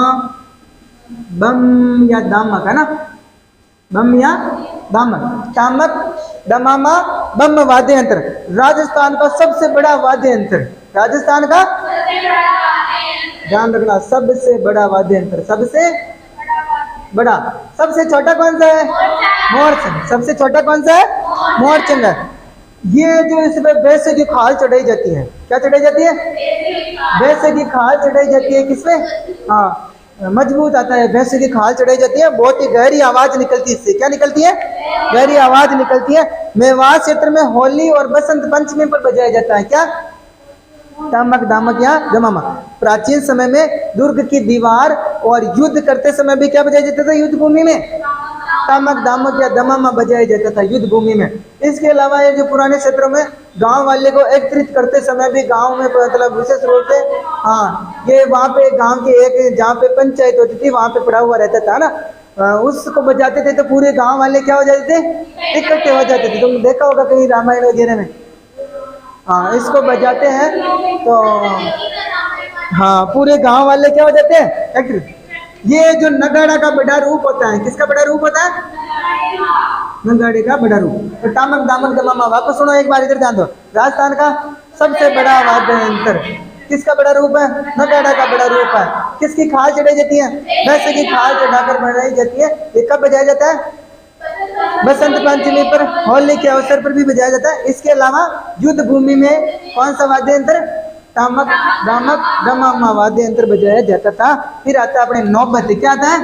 बम या दामक, है ना? बम या दामक, टामक, दमामा, बम वाद्य यंत्र राजस्थान का सबसे बड़ा वाद्य यंत्र। राजस्थान का, ध्यान रखना, सबसे बड़ा वाद्य यंत्र, सबसे बड़ा। सबसे छोटा कौन सा है? मोरचंग। सबसे छोटा कौन सा है? मोरचंग है। ये जो इसमें भैंसे की खाल चढ़ाई जाती है, क्या चढ़ाई जाती है? भैंसे की खाल चढ़ाई जाती है। किसमें? हाँ, मजबूत आता है, भैंसे की खाल चढ़ाई जाती है। बहुत ही गहरी आवाज निकलती है इससे। क्या निकलती है? गहरी आवाज निकलती है। मेवात क्षेत्र में होली और बसंत पंचमी पर बजाया जाता है। क्या? टामक, दामक या दमामा। प्राचीन समय में दुर्ग की दीवार और युद्ध करते समय भी क्या बजाया जाता था? युद्ध भूमि में टामक, दामक या दमामा बजाया जाता था युद्ध भूमि में। इसके अलावा ये जो पुराने क्षेत्रों में गांव वाले को एकत्रित करते समय भी गांव में मतलब विशेष रूप से, हाँ, ये वहाँ पे गांव के एक जहाँ पे पंचायत होती थी वहाँ पे पड़ा हुआ रहता था ना, उसको बजाते थे तो पूरे गांव वाले क्या हो जाते थे? इकट्ठे हो जाते थे। तुम देखा होगा कहीं रामायण वगैरह में, हाँ, इसको बजाते हैं तो हाँ पूरे गांव वाले क्या हो जाते हैं? एकत्रित। ये जो नगाड़ा का बड़ा रूप होता है, किसका बड़ा रूप होता है? नगाड़े का बड़ा रूप। तो टामक, दामक, दमामा वापस सुनो एक बार, इधर ध्यान दो। राजस्थान का सबसे बड़ा वाद्य यंत्र किसका बड़ा रूप है? नगाड़ा का बड़ा रूप है। किसकी खाल चढ़ाई जाती है? भैंसे की खाल चढ़ाकर बनाई जाती है। ये कब बजाया जाता है? बसंत पंचमी पर, होली के अवसर पर भी बजाया जाता है। इसके अलावा युद्ध भूमि में कौन सा वाद्य यंत्र? टामक, दामक, दमामा वाद्य यंत्र बजाया जाता था। फिर आता है अपने नौबत। क्या आता है?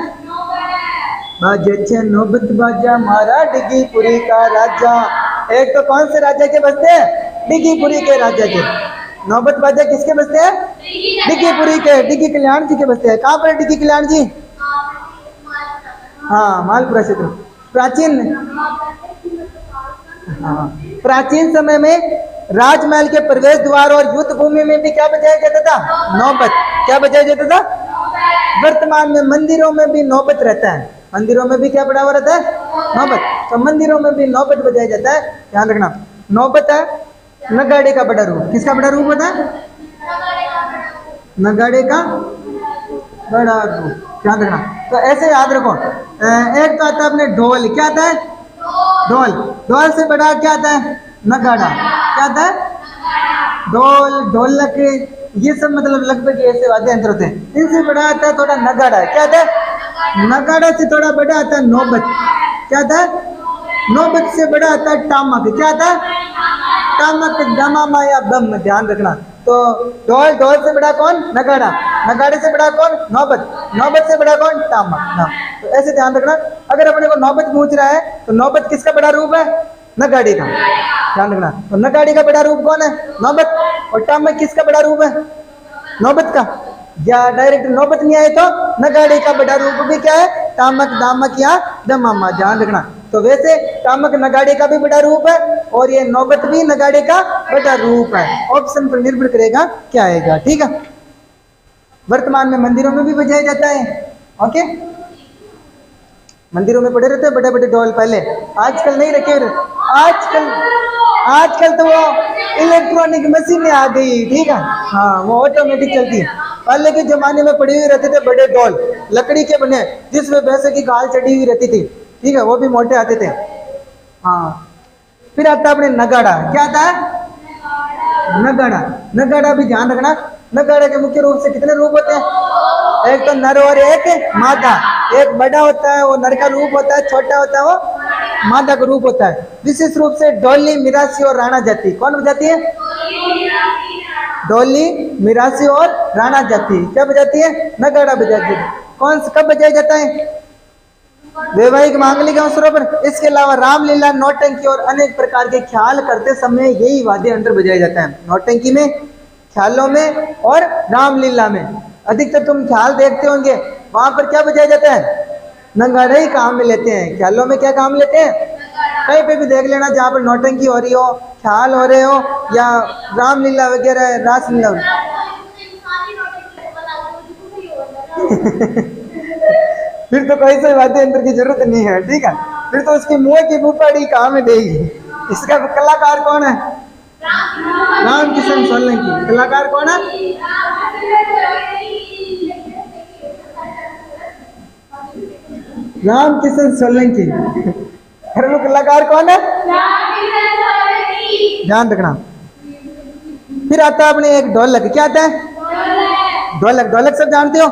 बाजे नौबत बाजा मारा डिगीपुरी का राजा। एक तो कौन से राजा के बजते हैं? डिगीपुरी के राजा के। नौबत बाजा किसके बजते हैं? डिगीपुरी के, डिगी कल्याण जी के बजते हैं। कहाँ पर डिगी कल्याण जी? हाँ, मालपुरा क्षेत्र। प्राचीन, हाँ, प्राचीन समय में राजमहल के प्रवेश द्वार और युद्ध भूमि में भी क्या बजाया जाता था? नौबत। क्या बजाया जाता था? वर्तमान में मंदिरों में भी नौबत रहता है। मंदिरों में भी क्या पड़ा हुआ रहता है? नौबत। तो मंदिरों में भी नौबत बजाया जाता है, ध्यान रखना। नौबत है नगाड़े का बड़ा रूप। किसका बड़ा रूप होता है? नगाड़े का बड़ा रूप, ध्यान रखना। तो ऐसे याद रखो। एक तो आता है अपने ढोल। क्या आता है? ढोल। ढोल से बड़ा क्या आता है? नगाड़ा। क्या आता है? ढोल, ढोलक, ये सब मतलब लगभग ऐसे वाद्य यंत्र होते हैं। इनसे बड़ा आता है थोड़ा नगाड़ा। क्या आता है? नगाड़ा से थोड़ा बड़ा आता है नौबत। क्या आता है? नौबत से बड़ा आता है टामक। क्या आता है? टामक, दमामा या बम, ध्यान रखना। तो ढोल, ढोल से बड़ा कौन? नगाड़ा। नगाड़े से बड़ा कौन? नौबत। नौबत से बड़ा कौन? टामक ना। तो ऐसे ध्यान रखना। अगर अपने को नौबत पूछ रहा है तो नौबत किसका बड़ा रूप है? नगाड़े का, ध्यान रखना। तो नगाड़े का बड़ा रूप कौन है? नौबत। और टामक किसका बड़ा रूप है? नौबत का। या डायरेक्ट नौबत नहीं आए तो नगाड़े का बड़ा रूप भी क्या है? टामक, दामक या दमामा, ध्यान रखना। तो वैसे टामक नगाड़े का भी बड़ा रूप है और ये नौबत भी नगाड़े का बड़ा रूप है। ऑप्शन पर निर्भर करेगा क्या आएगा, ठीक है। वर्तमान में मंदिरों में भी बजाया जाता है। ओके, मंदिरों में पड़े रहते हैं बड़े बड़े ढोल पहले, आजकल नहीं रखे। आजकल तो वो इलेक्ट्रॉनिक मशीनें आ गई, ठीक है। हाँ, वो ऑटोमेटिक चलती है। पहले के जमाने में पड़े हुए रहते थे बड़े ढोल, लकड़ी के बने, जिसमें भैंसे की खाल चढ़ी हुई रहती थी, ठीक है, वो भी मोटे आते थे। हाँ, फिर आता है अपने नगाड़ा। क्या आता है? नगाड़ा। नगाड़ा भी ध्यान रखना। नगाड़े के मुख्य रूप से कितने रूप होते हैं? एक तो नर और एक मादा। एक बड़ा होता है वो नर का रूप होता है, छोटा होता है वो मादा का रूप होता है। विशेष रूप से ढोली, मिरासी और राणा जाति। कौन बजाती है? ढोली, मिरासी और राणा जाति क्या बजाती है? नगाड़ा बजाती है। कौन सा कब बजाया जाता है? वैवाहिक मांगलिक अवसरों पर। इसके अलावा रामलीला, नौटंकी और अनेक प्रकार के ख्याल करते समय यही वाद्य यंत्र बजाया जाता है। नौटंकी में ख्यालों में और रामलीला में। अधिकतर तुम ख्याल देखते होंगे, वहां पर क्या बजाया जाता है? नगाड़े ही काम में लेते हैं। ख्यालों में क्या काम लेते हैं? कहीं पे भी देख लेना जहाँ पर नौटंकी हो रही हो, ख्याल हो रहे हो, या रामलीला वगैरह, रासलीला फिर तो कोई से वाद्य यंत्र की जरूरत नहीं है, ठीक है। फिर तो उसकी मुंह की मुंहपड़ी काम में देगी। इसका कलाकार कौन है? राम किशन सोलंकी। कलाकार कौन है? राम किशन सोलंकी। घरेलू कलाकार कौन है? ध्यान रखना। फिर आता है अपने एक ढोलक। क्या आता है? ढोलक। ढोलक सब जानते हो?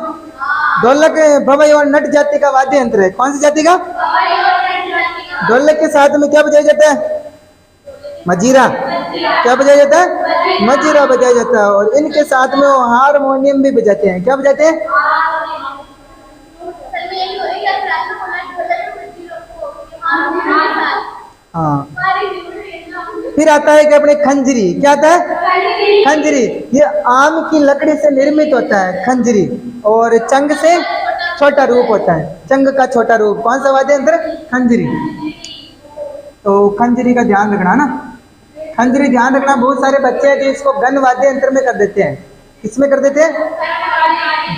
ढोलक भवई और नट जाति का वाद्य यंत्र है। कौन सी जाति का? ढोलक के साथ में क्या बजाया जाता है? मजीरा। क्या बजाया जाता है? मजीरा बजाया जाता है। और इनके साथ में वो हारमोनियम भी बजाते हैं। क्या बजाते हैं? हाँ। फिर आता है कि अपने खंजरी। क्या आता है? खंजरी। ये आम की लकड़ी से निर्मित होता है खंजरी, और चंग से छोटा रूप होता है। चंग का छोटा रूप। कौन सा वाद्य यंत्र? खंजरी। तो खंजरी का ध्यान रखना ना। खंजरी ध्यान रखना। बहुत सारे बच्चे हैं जो इसको गन वाद्य यंत्र में कर देते हैं। किसमें कर देते हैं?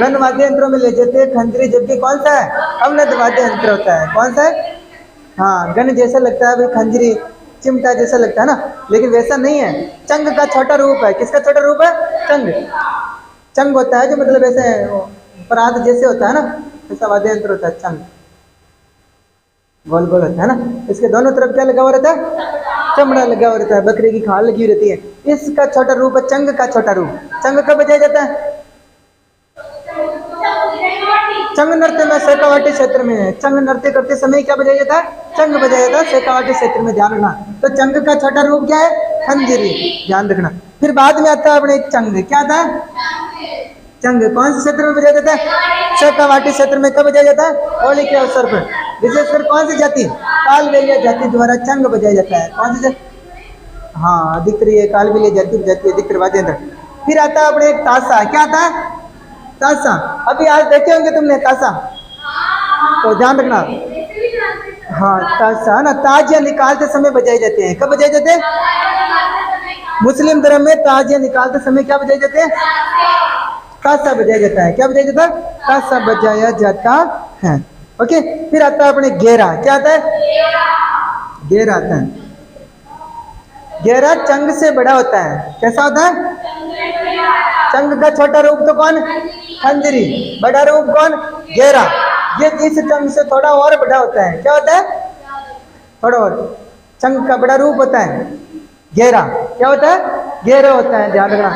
गन वाद्य यंत्रों में ले जाते हैं खंजरी, जबकि कौन सा है? अवनद वाद्य यंत्र होता है। कौन सा है? हाँ, गन जैसा लगता है भाई, खंजरी चिमटा जैसा लगता है ना, लेकिन वैसा नहीं है। चंग का छोटा रूप है। किसका छोटा रूप है? चंग। चंग होता है जो मतलब ऐसे परात जैसे होता है ना, ऐसा वाद्य यंत्र होता है चंग। गोल गोल होता है ना। इसके दोनों तरफ क्या लगा हुआ रहता है? चमड़ा लगा हुआ रहता है, बकरी की खाल लगी रहती है। इसका छोटा रूप है चंग का छोटा रूप। चंग कब बजाया जाता है? चंग नृत्य में शेखावाटी क्षेत्र में है। चंग नृत्य करते समय क्या बजाया जाता है? चंग बजाया जाता है शेखावाटी क्षेत्र में। ध्यान रखना। तो चंग का छोटा रूप क्या है? खंजरी। ध्यान रखना। फिर बाद में आता है अपने चंग। क्या आता है? चंग कौन से क्षेत्र में बजाया जाता है? शेखावाटी क्षेत्र में। कब बजाया जाता है? होली के अवसर पर। विशेषकर कौन सी जाति? कालबेलिया जाति द्वारा चंग बजाया जाता है। कौन सी जाति? हाँ, अधिकतर ये कालबेलिया जाति बजाती है अधिकतर वाद्य यंत्र। फिर आता है अपने एक ताशा। क्या आता है? ताशा। अभी आज देखे होंगे तुमने ताशा, तो ध्यान रखना। हाँ, ताशा ना ताजिया निकालते समय बजाए जाते हैं। कब बजाए जाते हैं? मुस्लिम धर्म में ताजिया निकालते समय क्या बजाए जाते हैं? ताशा बजाया जाता है। क्या बजाया जाता है? ताशा बजाया जाता है। ओके। फिर आता है अपने घेरा। क्या आता है? घेरा आता है। घेरा चंग से बड़ा होता है। कैसा होता है? चंग का छोटा रूप तो कौन? खंजरी। बड़ा रूप कौन? घेरा। ये इस चंग से थोड़ा और बड़ा होता है। क्या होता है? थोड़ा और। चंग का बड़ा रूप होता है घेरा। क्या होता है? घेरा होता है। ध्यान रखना।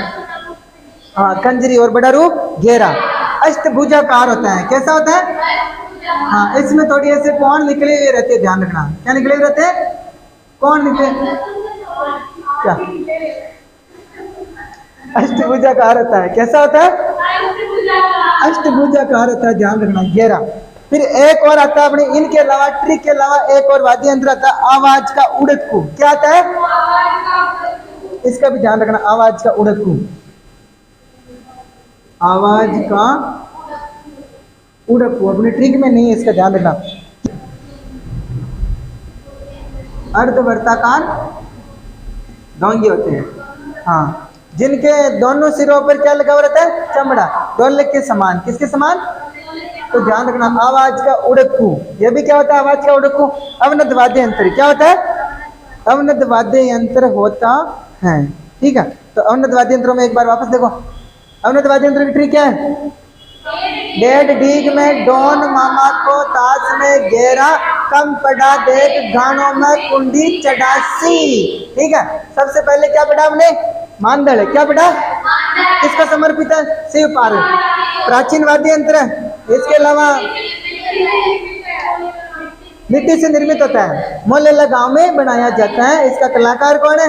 हाँ, खंजरी और बड़ा रूप घेरा। अष्टभुजाकार होता है। कैसा होता है? हाँ, इसमें थोड़ी ऐसे कोण निकले हुए रहते हैं। ध्यान रखना। क्या निकले हुए रहते हैं? कोण निकले। क्या? अष्टभुजाकार होता है। कैसा होता है? अष्टभुजाकार होता है। ध्यान रखना। घेरा। फिर एक और आता है अपने इनके अलावा, ट्रिक के अलावा एक और वाद्य यंत्र आता है आवाज का उड़कू। क्या आता है? इसका भी ध्यान रखना। आवाज का उड़कू। आवाज का उड़कू अपने ट्रिक में नहीं है, इसका ध्यान रखना। अर्धवर्ताकार डोंगे होते हैं। हाँ, जिनके दोनों सिरों पर क्या लगा हुआ रहता है? चमड़ा। ढोलक के समान। किसके समान? तो ध्यान रखना। आवाज का उड़कू। यह भी क्या होता है? आवाज का उड़कू। अवनद वाद्य यंत्र। क्या होता है? अवनद वाद्य यंत्र होता है। ठीक है। तो अवनद वाद्य यंत्रों में एक बार वापस देखो। अवनद वाद्य यंत्र की ट्रिक क्या है? डेढ़ डीग में डोन मामा को ताश में घेरा, कम पड़ा देख गानों में कुंडी चढ़ासी। ठीक है। सबसे पहले क्या पढ़ा हमने? मांदड़। क्या पढ़ा? किसका समर्पित है? शिव पार्वती। प्राचीन वाद्य यंत्र है। इसके अलावा मिट्टी से निर्मित होता है। मोहल्ला गांव में बनाया जाता है। इसका कलाकार कौन है?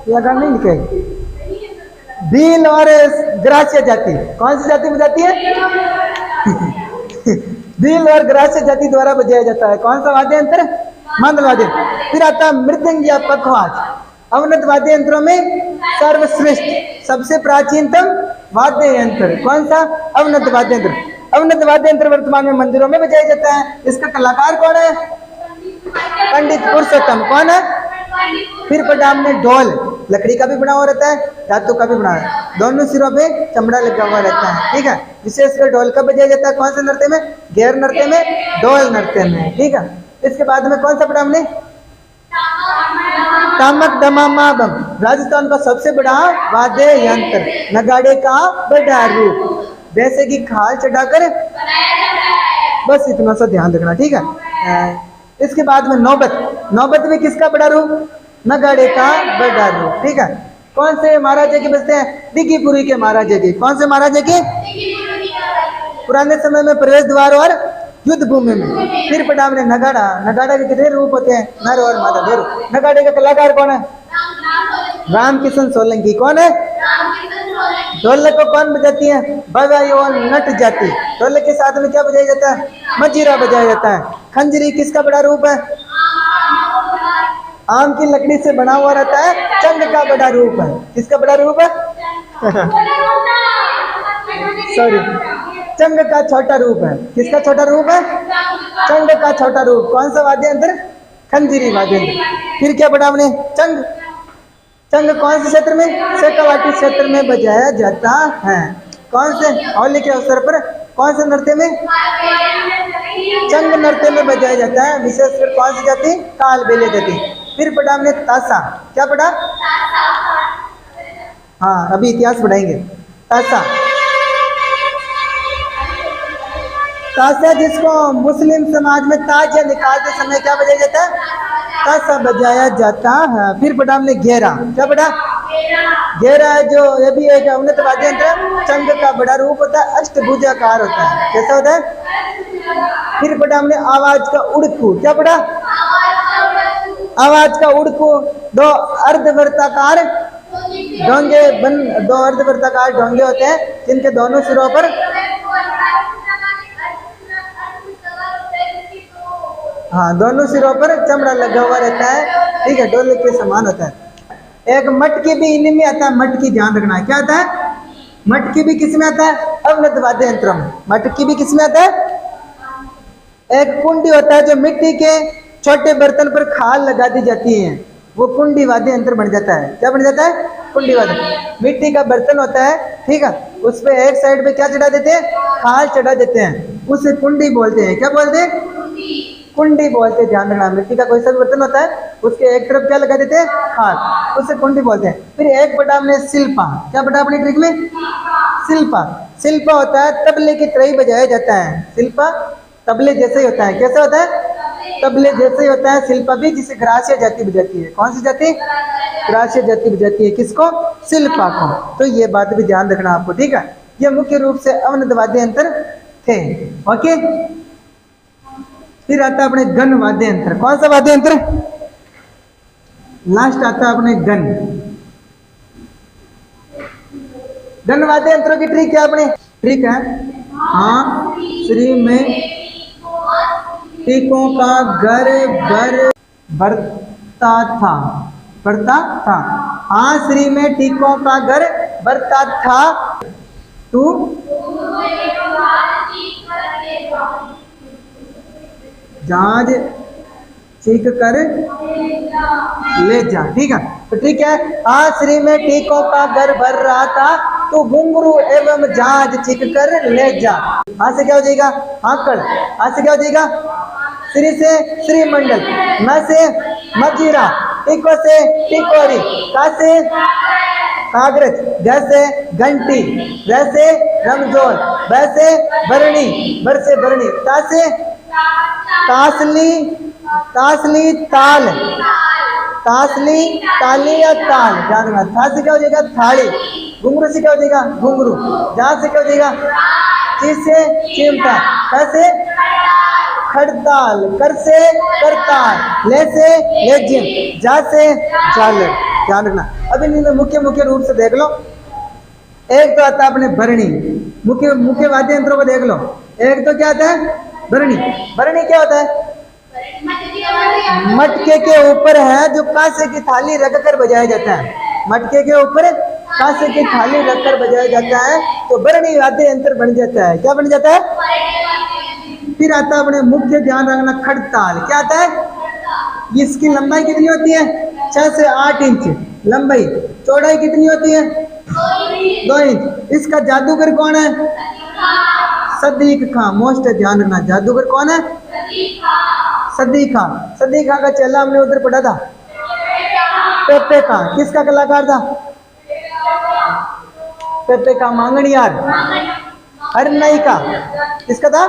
लगा नहीं लिखे। भील और ग्रास्य जाति। कौन सी जाति बजाती है? भील और ग्रास्य जाति द्वारा बजाया जाता है। कौन सा वाद्य यंत्र? मंदल वाद्य। फिर आता है मृदंग या पखवाज। अवनत वाद्य यंत्रों में सर्वश्रेष्ठ सबसे प्राचीनतम वाद्य यंत्र कौन सा? अवनत वाद्य यंत्र। अवनत वाद्य यंत्र वर्तमान में मंदिरों में बजाया जाता है। इसका कलाकार कौन है? पंडित पुरुषोत्तम। कौन है? फिर पढ़ा हमने ढोल, लकड़ी का भी बना हुआ रहता है, धातु का भी बना हुआ है, दोनों सिरों पे चमड़ा लगा हुआ रहता है। ठीक है, विशेषकर ढोल कब बजाया जाता है? कौन से नृत्य में? गैर नृत्य में, ढोल नृत्य में। ठीक है, इसके बाद में कौन सा पढ़ा हमने? तामक दमामा बम, राजस्थान का सबसे बड़ा वाद्य यंत्र, नगाड़े का बड़ा रूप, जैसे कि खाल चढ़ाकर, बस इतना सा ध्यान रखना। ठीक है, इसके बाद में नौबत, नौबत में किसका बड़ा रूप? नगाड़े का बड़ा रूप। ठीक है, कौन से महाराजा के बजते हैं? दिघीपुरी के महाराजा के। कौन से महाराजा के? पुराने समय में प्रवेश द्वार और युद्ध भूमि में। फिर पढ़ा हमने नगाड़ा, नगाड़ा के कितने रूप होते हैं? नर और मादा दो रूप। नगाड़े का कलाकार कौन है? रामकिशन सोलंकी। कौन है? ढोलक को कौन बजाती है? बवाई और नट जाती। ढोलक के साथ में क्या बजाया जाता है? मजीरा बजाया जाता है। खंजरी किसका बड़ा रूप है? आम की लकड़ी से बना हुआ रहता है, चंग का बड़ा रूप है। किसका बड़ा रूप है? सॉरी, चंग का छोटा रूप है। किसका छोटा रूप है? चंग का छोटा रूप। कौन सा वाद्य यंत्र? खंजरी वाद्य यंत्र। फिर क्या पढ़ा हमने? चंग, चंग कौन से क्षेत्र में? शेखावाटी क्षेत्र में बजाया जाता है। कौन से? होली के अवसर पर कौन से नृत्य में? चंग नृत्य में बजाया जाता है, विशेषकर कौन सी जाति? कालबेलिया जाति। फिर पढ़ा हमने ताशा। क्या पढ़ा? हाँ, अभी इतिहास पढ़ाएंगे। ताशा, ताशा जिसको मुस्लिम समाज में ताजिया निकालते समय क्या बजाया जाता है? ताशा बजाया जाता है। फिर पढ़ा हमने घेरा। क्या पढ़ा? घेरा जो ये भी एक उन्नत वाद्य यंत्र, चंग का बड़ा रूप होता है, अष्टभुजाकार होता है। कैसा होता है? फिर पढ़ा हमने आवाज का उड़कू। क्या पढ़ा? आवाज का उड़कू, दो अर्धवृत्ताकार ढोंगे दो अर्धवृत्ताकार ढोंगे होते हैं, जिनके दोनों सिरों पर दोनों सिरों पर चमड़ा लगा हुआ रहता है। ठीक है, ढोलक के समान होता है। एक मटकी भी इन्हीं में आता है। मटकी ध्यान रखना है, क्या आता है? मटकी भी किस में आता है? अवनत वाद्य यंत्र में। मटकी भी किस में आता है? एक कुंडी होता है जो मिट्टी के छोटे बर्तन पर खाल लगा दी जाती है, वो कुंडी वाद्य यंत्र बन जाता है। क्या बन जाता है? कुंडी वाद्य। मिट्टी का बर्तन होता है, ठीक है, उस पे एक साइड पे क्या चढ़ा देते हैं? खाल चढ़ा देते हैं, उसे कुंडी बोलते हैं। क्या बोलते हैं? कुंडी बोलते हैं। ध्यान रखना, मिट्टी का कोई सा भी बर्तन होता है, उसके एक तरफ क्या लगा देते हैं? खाल, उसे कुंडी बोलते हैं। फिर एक बटा हमने शिल्पा। क्या बटा अपनी ट्रिक में? शिल्पा। शिल्पा होता है तबले की तरह ही बजाया जाता है। शिल्पा तबले जैसे ही होता है। कैसा होता है? तबले जैसे ही होता है। शिल्पा भी, जिसे ग्रासीय जाति बजाती है। कौन सी जाति? ग्रासीय जाति बजाती है। किसको? शिल्पा को। तो ये बात भी ध्यान रखना आपको। ठीक है, ये मुख्य रूप से अवनत वाद्य यंत्र थे। ओके, फिर आता है अपने गण वाद्य यंत्र। कौन सा वाद्य यंत्र? लास्ट आता है अपने गण। गण वाद्य यंत्रों की ट्रिक क्या अपने? ट्रिक है, हाँ श्री में टीकों का घर भरता था। भरता था। हाँ श्री में टीकों का घर भरता था। तू जहाज चीख कर ले जा। ठीक है, तो ठीक है, आश्री में टीकों का घर भर रहा था, तो घुंघरू एवं जहाज चीख कर ले जा। आज से क्या हो जाएगा? आकड़। आज से क्या हो जाएगा? श्री से श्रीमंडल, म से मजीरा, टिको से टिकोरी, का से कागरज, ग से घंटी, र से रमजोल, ब से भरणी, बर से भरणी, ता से तासली, तासली ताल, तासली ताली या ताल। ध्यान रखना, था से क्या हो जाएगा? थाली। घुंघरू से क्या हो जाएगा? घुंघरू। जहां से क्या हो जाएगा? ची से चिमटा, ख से खड़ताल, कर से करताल, ले से लेजिम, जा से झालर। ध्यान रखना। अब इनमें मुख्य रूप से देख लो। एक तो आता है अपने भरणी, मुख्य वाद्य यंत्रों को देख लो। एक तो क्या आता है? भरणी। भरणी क्या होता है? मटके के ऊपर है जो कांसे की थाली रखकर बजाया जाता है। मटके के ऊपर कांसे की थाली रखकर बजाया जाता है तो वर्णी वाद्य यंत्र बन जाता है। क्या बन जाता है? फिर आता है अपने मुख्य ध्यान रखना खड़ताल। क्या आता है? इसकी लंबाई कितनी होती है? 6 से 8 इंच लंबाई। चौड़ाई कितनी होती है? 2 इंच। इसका जादूगर कौन है? सदीक खां। मोस्ट ध्यान रखना, जादूगर कौन है? सदीक खां। सदीक खां का चेला हमने उधर पढ़ा था, पेपे खां। किसका कलाकार था? पेपे का मांगणियार। हरनई का किसका था?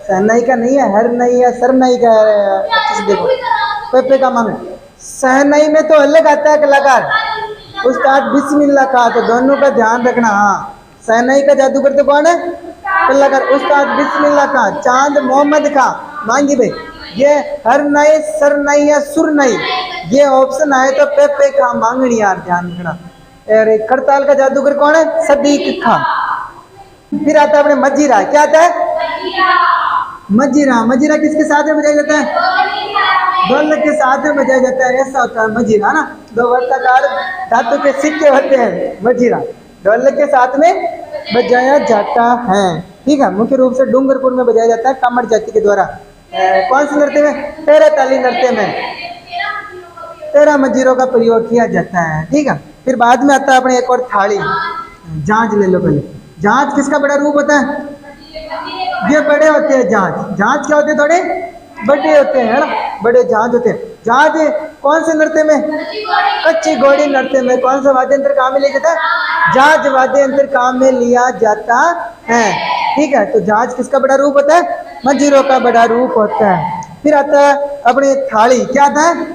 सहनई का नहीं है, हरनई है, सरनई का है। अच्छे से देखो, पेपे का मांग। सहनई में तो अलग आता है कलाकार, उस्ताद बिस्मिल्लाह खां। तो दोनों का ध्यान रखना। हाँ, सहनई का जादूगर तो कौन है? कलाकार उस्ताद बिस्मिल्लाह खां, चांद मोहम्मद खां, मांगी भाई। ये हरनई, सरनई या सुरनई, ये ऑप्शन आए तो पेपे खां मांगणियार। ध्यान रखना। अरे खड़ताल का जादूगर कौन है? सदीक खां। फिर आता है अपने मजीरा। क्या आता है? मजीरा। मजीरा किसके साथ में बजाया जाता है? ढोलक के साथ में बजाया जाता है। ऐसा होता है मजीरा ना, 2 वर्ताकार धातु के सिक्के होते हैं। मजीरा ढोलक के साथ में बजाया जाता है। ठीक है, मुख्य रूप से डूंगरपुर में बजाया जाता है कामड़ जाति के द्वारा। कौन से नृत्य में? 13 ताली नृत्य में 13 मजीरों का प्रयोग किया जाता है। ठीक है, फिर बाद में आता है अपने एक और थाली। जांच ले लो पहले। जांच किसका बड़ा रूप होता है? ये बड़े होते हैं जांच। जांच क्या होते हैं? थोड़े बड़े होते हैं, है ना, बड़े जांच होते हैं। जांच कौन से नृत्य में? कच्ची घोड़ी नृत्य में। कौन सा वाद्य यंत्र काम में लिया जाता है? जांच वाद्य यंत्र काम में लिया जाता है। ठीक है, तो जांच किसका बड़ा रूप होता है? मजीरों का बड़ा रूप होता है। फिर आता है अपने थाली। क्या आता है?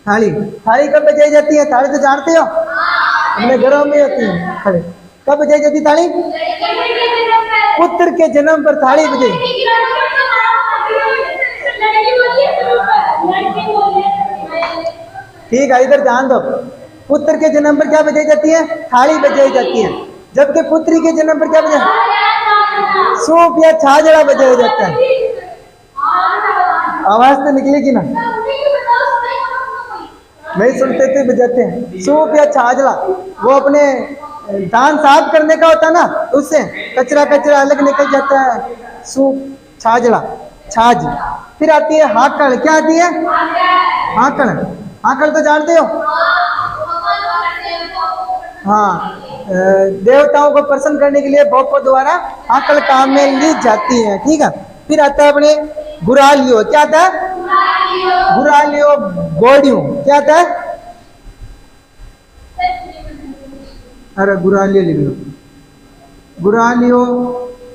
थाली। थाली कब बजाई जाती है? थाली तो जानते हो, अपने घरों में होती है थाली। कब बजाई जाती है थाली? पुत्र के जन्म पर थाली बजाई। ठीक है, इधर ध्यान दो। पुत्र के जन्म पर क्या बजाई जाती है? थाली बजाई जाती है। जबकि पुत्री के जन्म पर क्या बजाई? सूप या छाजड़ा बजाया जाता है। आवाज तो निकलेगी ना, नहीं सुनते थे बजाते हैं। सूप या छाजड़ा वो अपने दान साफ करने का होता है ना, उससे कचरा कचरा अलग निकल जाता है। सूप, छाजड़ा, छाछ। फिर आती है हाकड़। क्या आती है? हाकड़। हाकड़ तो जानते हो? हाँ, देवताओं को प्रसन्न करने के लिए भोपो द्वारा हाकड़ काम में ली जाती है। ठीक है, फिर आता है अपने गुरालियो। क्या आता है? गुरालियो गोडियो। क्या आता है? अरे गुरालियो लिख लो, गुरालियो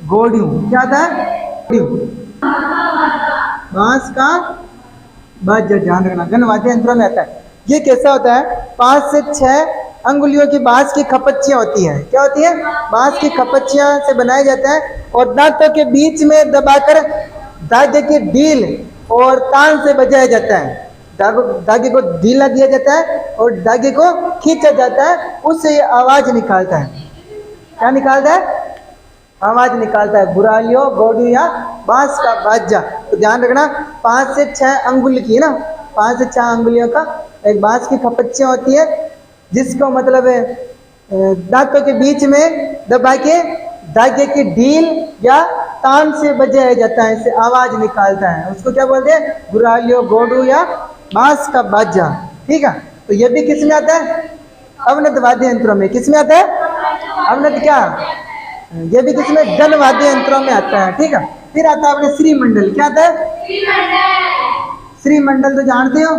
गोडियो। क्या था? बांस का बाजा। ध्यान रखना, गण वाद्य यंत्रों में आता है। ये कैसा होता है? 5 से 6 अंगुलियों की बांस की खपच्चियां होती हैं। क्या होती है? बांस की खपच्चियां से बनाया जाता है और दांतों के बीच में दबाकर धागे की ढील और तान से बजाया जाता है। धागे को ढीला किया जाता है और धागे को खींचा जाता है, उससे ये आवाज निकालता है। क्या निकालता है? आवाज निकालता है। गुरालियो गोडू या बांस का बाजा। तो ध्यान रखना, 5 से 6 अंगुल की ना, 5 से 6 अंगुलियों का एक बांस की खपच्चियां होती है, जिसको मतलब दांतों के बीच में दबा के धागे की ढील या तान से बजाया जाता है, इससे आवाज निकालता है। उसको क्या बोलते हैं? गुरालियो गोडू या बांस का बाजा। ठीक है, तो ये भी किस में आता है? अवनत वाद्य यंत्रों में। किस में आता है? अवनत क्या? ये भी किस में? गण वाद्य यंत्रों में आता है। ठीक है, फिर आता है अपने श्रीमंडल। क्या आता है? श्रीमंडल तो जानते हो,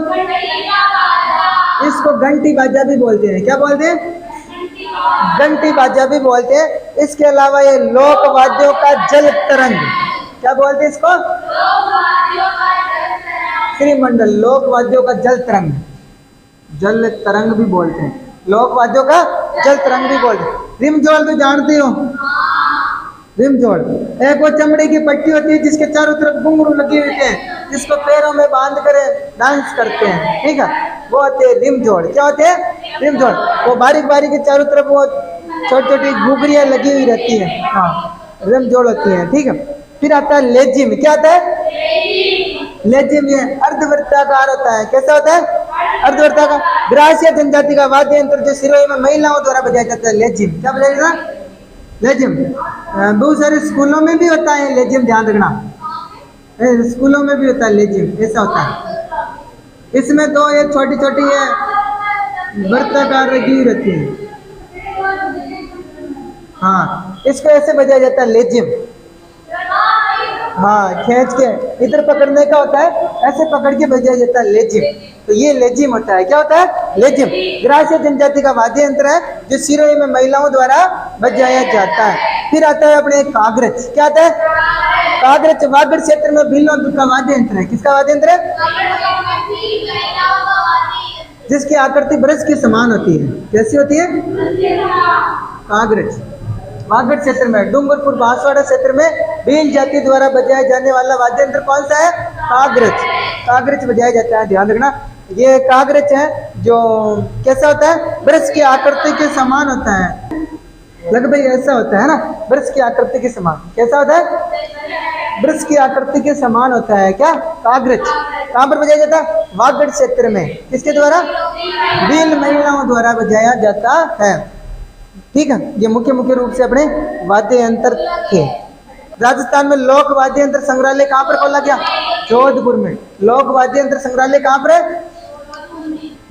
इसको घंटी बाजा भी बोलते हैं। क्या बोलते हैं? घंटी बाजा भी बोलते हैं। इसके अलावा ये लोक वाद्यों का जल तरंग। क्या बोलते हैं इसको? श्रीमंडल लोक वाद्यों का जल तरंग, जल तरंग भी बोलते हैं। लोक वाद्यों का जल तरंग भी बोलते हैं। रिमझोल तो जानते हो, रिमझोल एक वो चमड़े की पट्टी होती है जिसके चारों तरफ घुंघरू लगे हुए हैं, जिसको पैरों में बांध कर डांस करते हैं। ठीक है, वो होते हैं रिमझोल। क्या होते हैं? रिमझोल। वो बारीक बारीक के चारों तरफ वो छोटी छोटी घुघरियाँ लगी हुई रहती है, हाँ रम जोड़ होती है, ठीक है। फिर आता है लेजिम, क्या आता है? लेजिम ये अर्धवृत्ताकार होता है, कैसा होता है? अर्धवृत्ताकार। ग्रासीय जनजाति का वाद्य यंत्र जो सिरोही में महिलाओं द्वारा बजाया जाता है, लेजिम, क्या बजाया जाता है? लेजिम। बहुत सारे स्कूलों में भी होता है लेजिम, ध्यान रखना, स्कूलों में भी होता है लेजिम, ऐसा होता है। इसमें तो ये छोटी छोटी ये वृत्ताकार लगी रहती है, हाँ इसको ऐसे बजाया जाता है लेजिम, हाँ खींच के इधर पकड़ने का होता है, ऐसे पकड़ के बजाया जाता है लेजिम। तो ये लेजिम होता है, क्या होता है? लेजिम। ग्रासीय जनजाति का वाद्य यंत्र है जो सिरोही में महिलाओं द्वारा बजाया जाता है। फिर आता है अपने कागरज, क्या आता है? कागरज वागड़ क्षेत्र में भीलों का वाद्य यंत्र है, किसका वाद्य यंत्र है? जिसकी आकृति ब्रज के समान होती है, कैसी होती है? कागरज वागड़ क्षेत्र में, डूंगरपुर बांसवाड़ा क्षेत्र में भील जाति द्वारा बजाया जाने वाला वाद्य यंत्र कौन सा है? कागरज। कागरज बजाया जाता है, ध्यान रखना। ये कागरज है जो कैसा होता है? ब्रज की आकृति के समान होता है, लगभग ऐसा होता है ना, ब्रज की आकृति के समान। कैसा होता है? ब्रज की आकृति के समान होता है, क्या? कागरज। कहाँ पर बजाया जाता है? वागड़ क्षेत्र में, किसके द्वारा? भील महिलाओं द्वारा बजाया जाता है, ठीक है। ये मुख्य रूप से अपने वाद्य यंत्र थे। राजस्थान में लोक वाद्य यंत्र संग्रहालय कहाँ पर खोला गया? जोधपुर में। लोक वाद्य यंत्र संग्रहालय कहाँ पर है?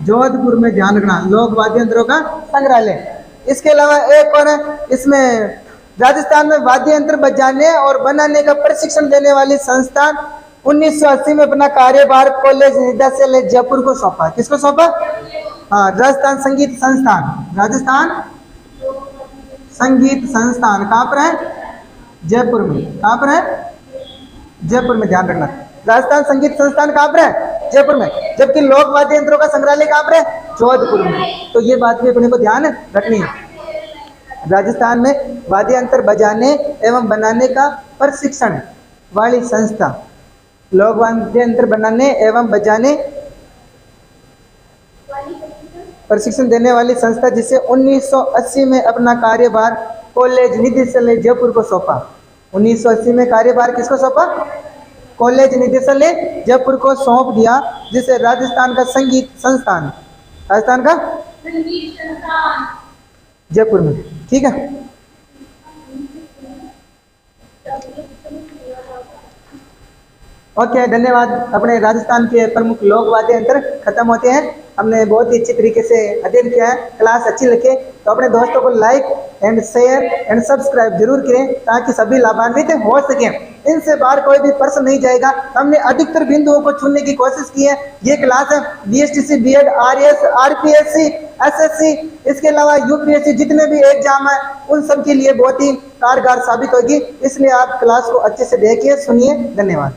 जोधपुर में, ध्यान रखना, लोक वाद्य यंत्रों का संग्रहालय। इसके अलावा एक और है, इसमें राजस्थान में वाद्य यंत्र बजाने और बनाने का प्रशिक्षण देने वाली संस्थान 1980 में अपना कार्यभार कॉलेज निदेशालय जयपुर को सौंपा। किसको सौंपा? हाँ, राजस्थान संगीत संस्थान। राजस्थान संगीत संस्थान कहाँ पर है? जयपुर में। कहाँ पर है? जयपुर में, ध्यान रखना। राजस्थान संगीत संस्थान कहाँ पर है? जयपुर में। जबकि लोक वाद्य यंत्रों का संग्रहालय कहाँ पर है? जोधपुर में। तो ये बात भी अपने को ध्यान रखनी है। राजस्थान में वाद्य यंत्र बजाने एवं बनाने का प्रशिक्षण वाली संस्था, लोक वाद्य यंत्र बनाने एवं बजाने प्रशिक्षण देने वाली संस्था, जिसे 1980 में अपना कार्यभार कॉलेज निदेशालय जयपुर को सौंपा। 1980 में कार्यभार किसको सौंपा? कॉलेज निदेशालय जयपुर को सौंप दिया, जिसे राजस्थान का संगीत संस्थान, राजस्थान का संगीत संस्थान जयपुर में, ठीक है। ओके, धन्यवाद। अपने राजस्थान के प्रमुख लोक वाद्य यंत्र खत्म होते हैं। हमने बहुत ही अच्छी तरीके से अध्ययन किया है। क्लास अच्छी लगे तो अपने दोस्तों को like and share and subscribe जरूर करें, ताकि सभी लाभान्वित हो सकें। इनसे बाहर कोई भी प्रश्न नहीं जाएगा। हमने अधिकतर बिंदुओं को चुनने की कोशिश की है। ये क्लास है BSTC, BEd, RS, RPSC, SSC, इसके अलावा UPSC जितने भी एग्जाम है उन सब के लिए बहुत ही कारगर साबित होगी। इसलिए आप क्लास को अच्छे से देखिए, सुनिए। धन्यवाद।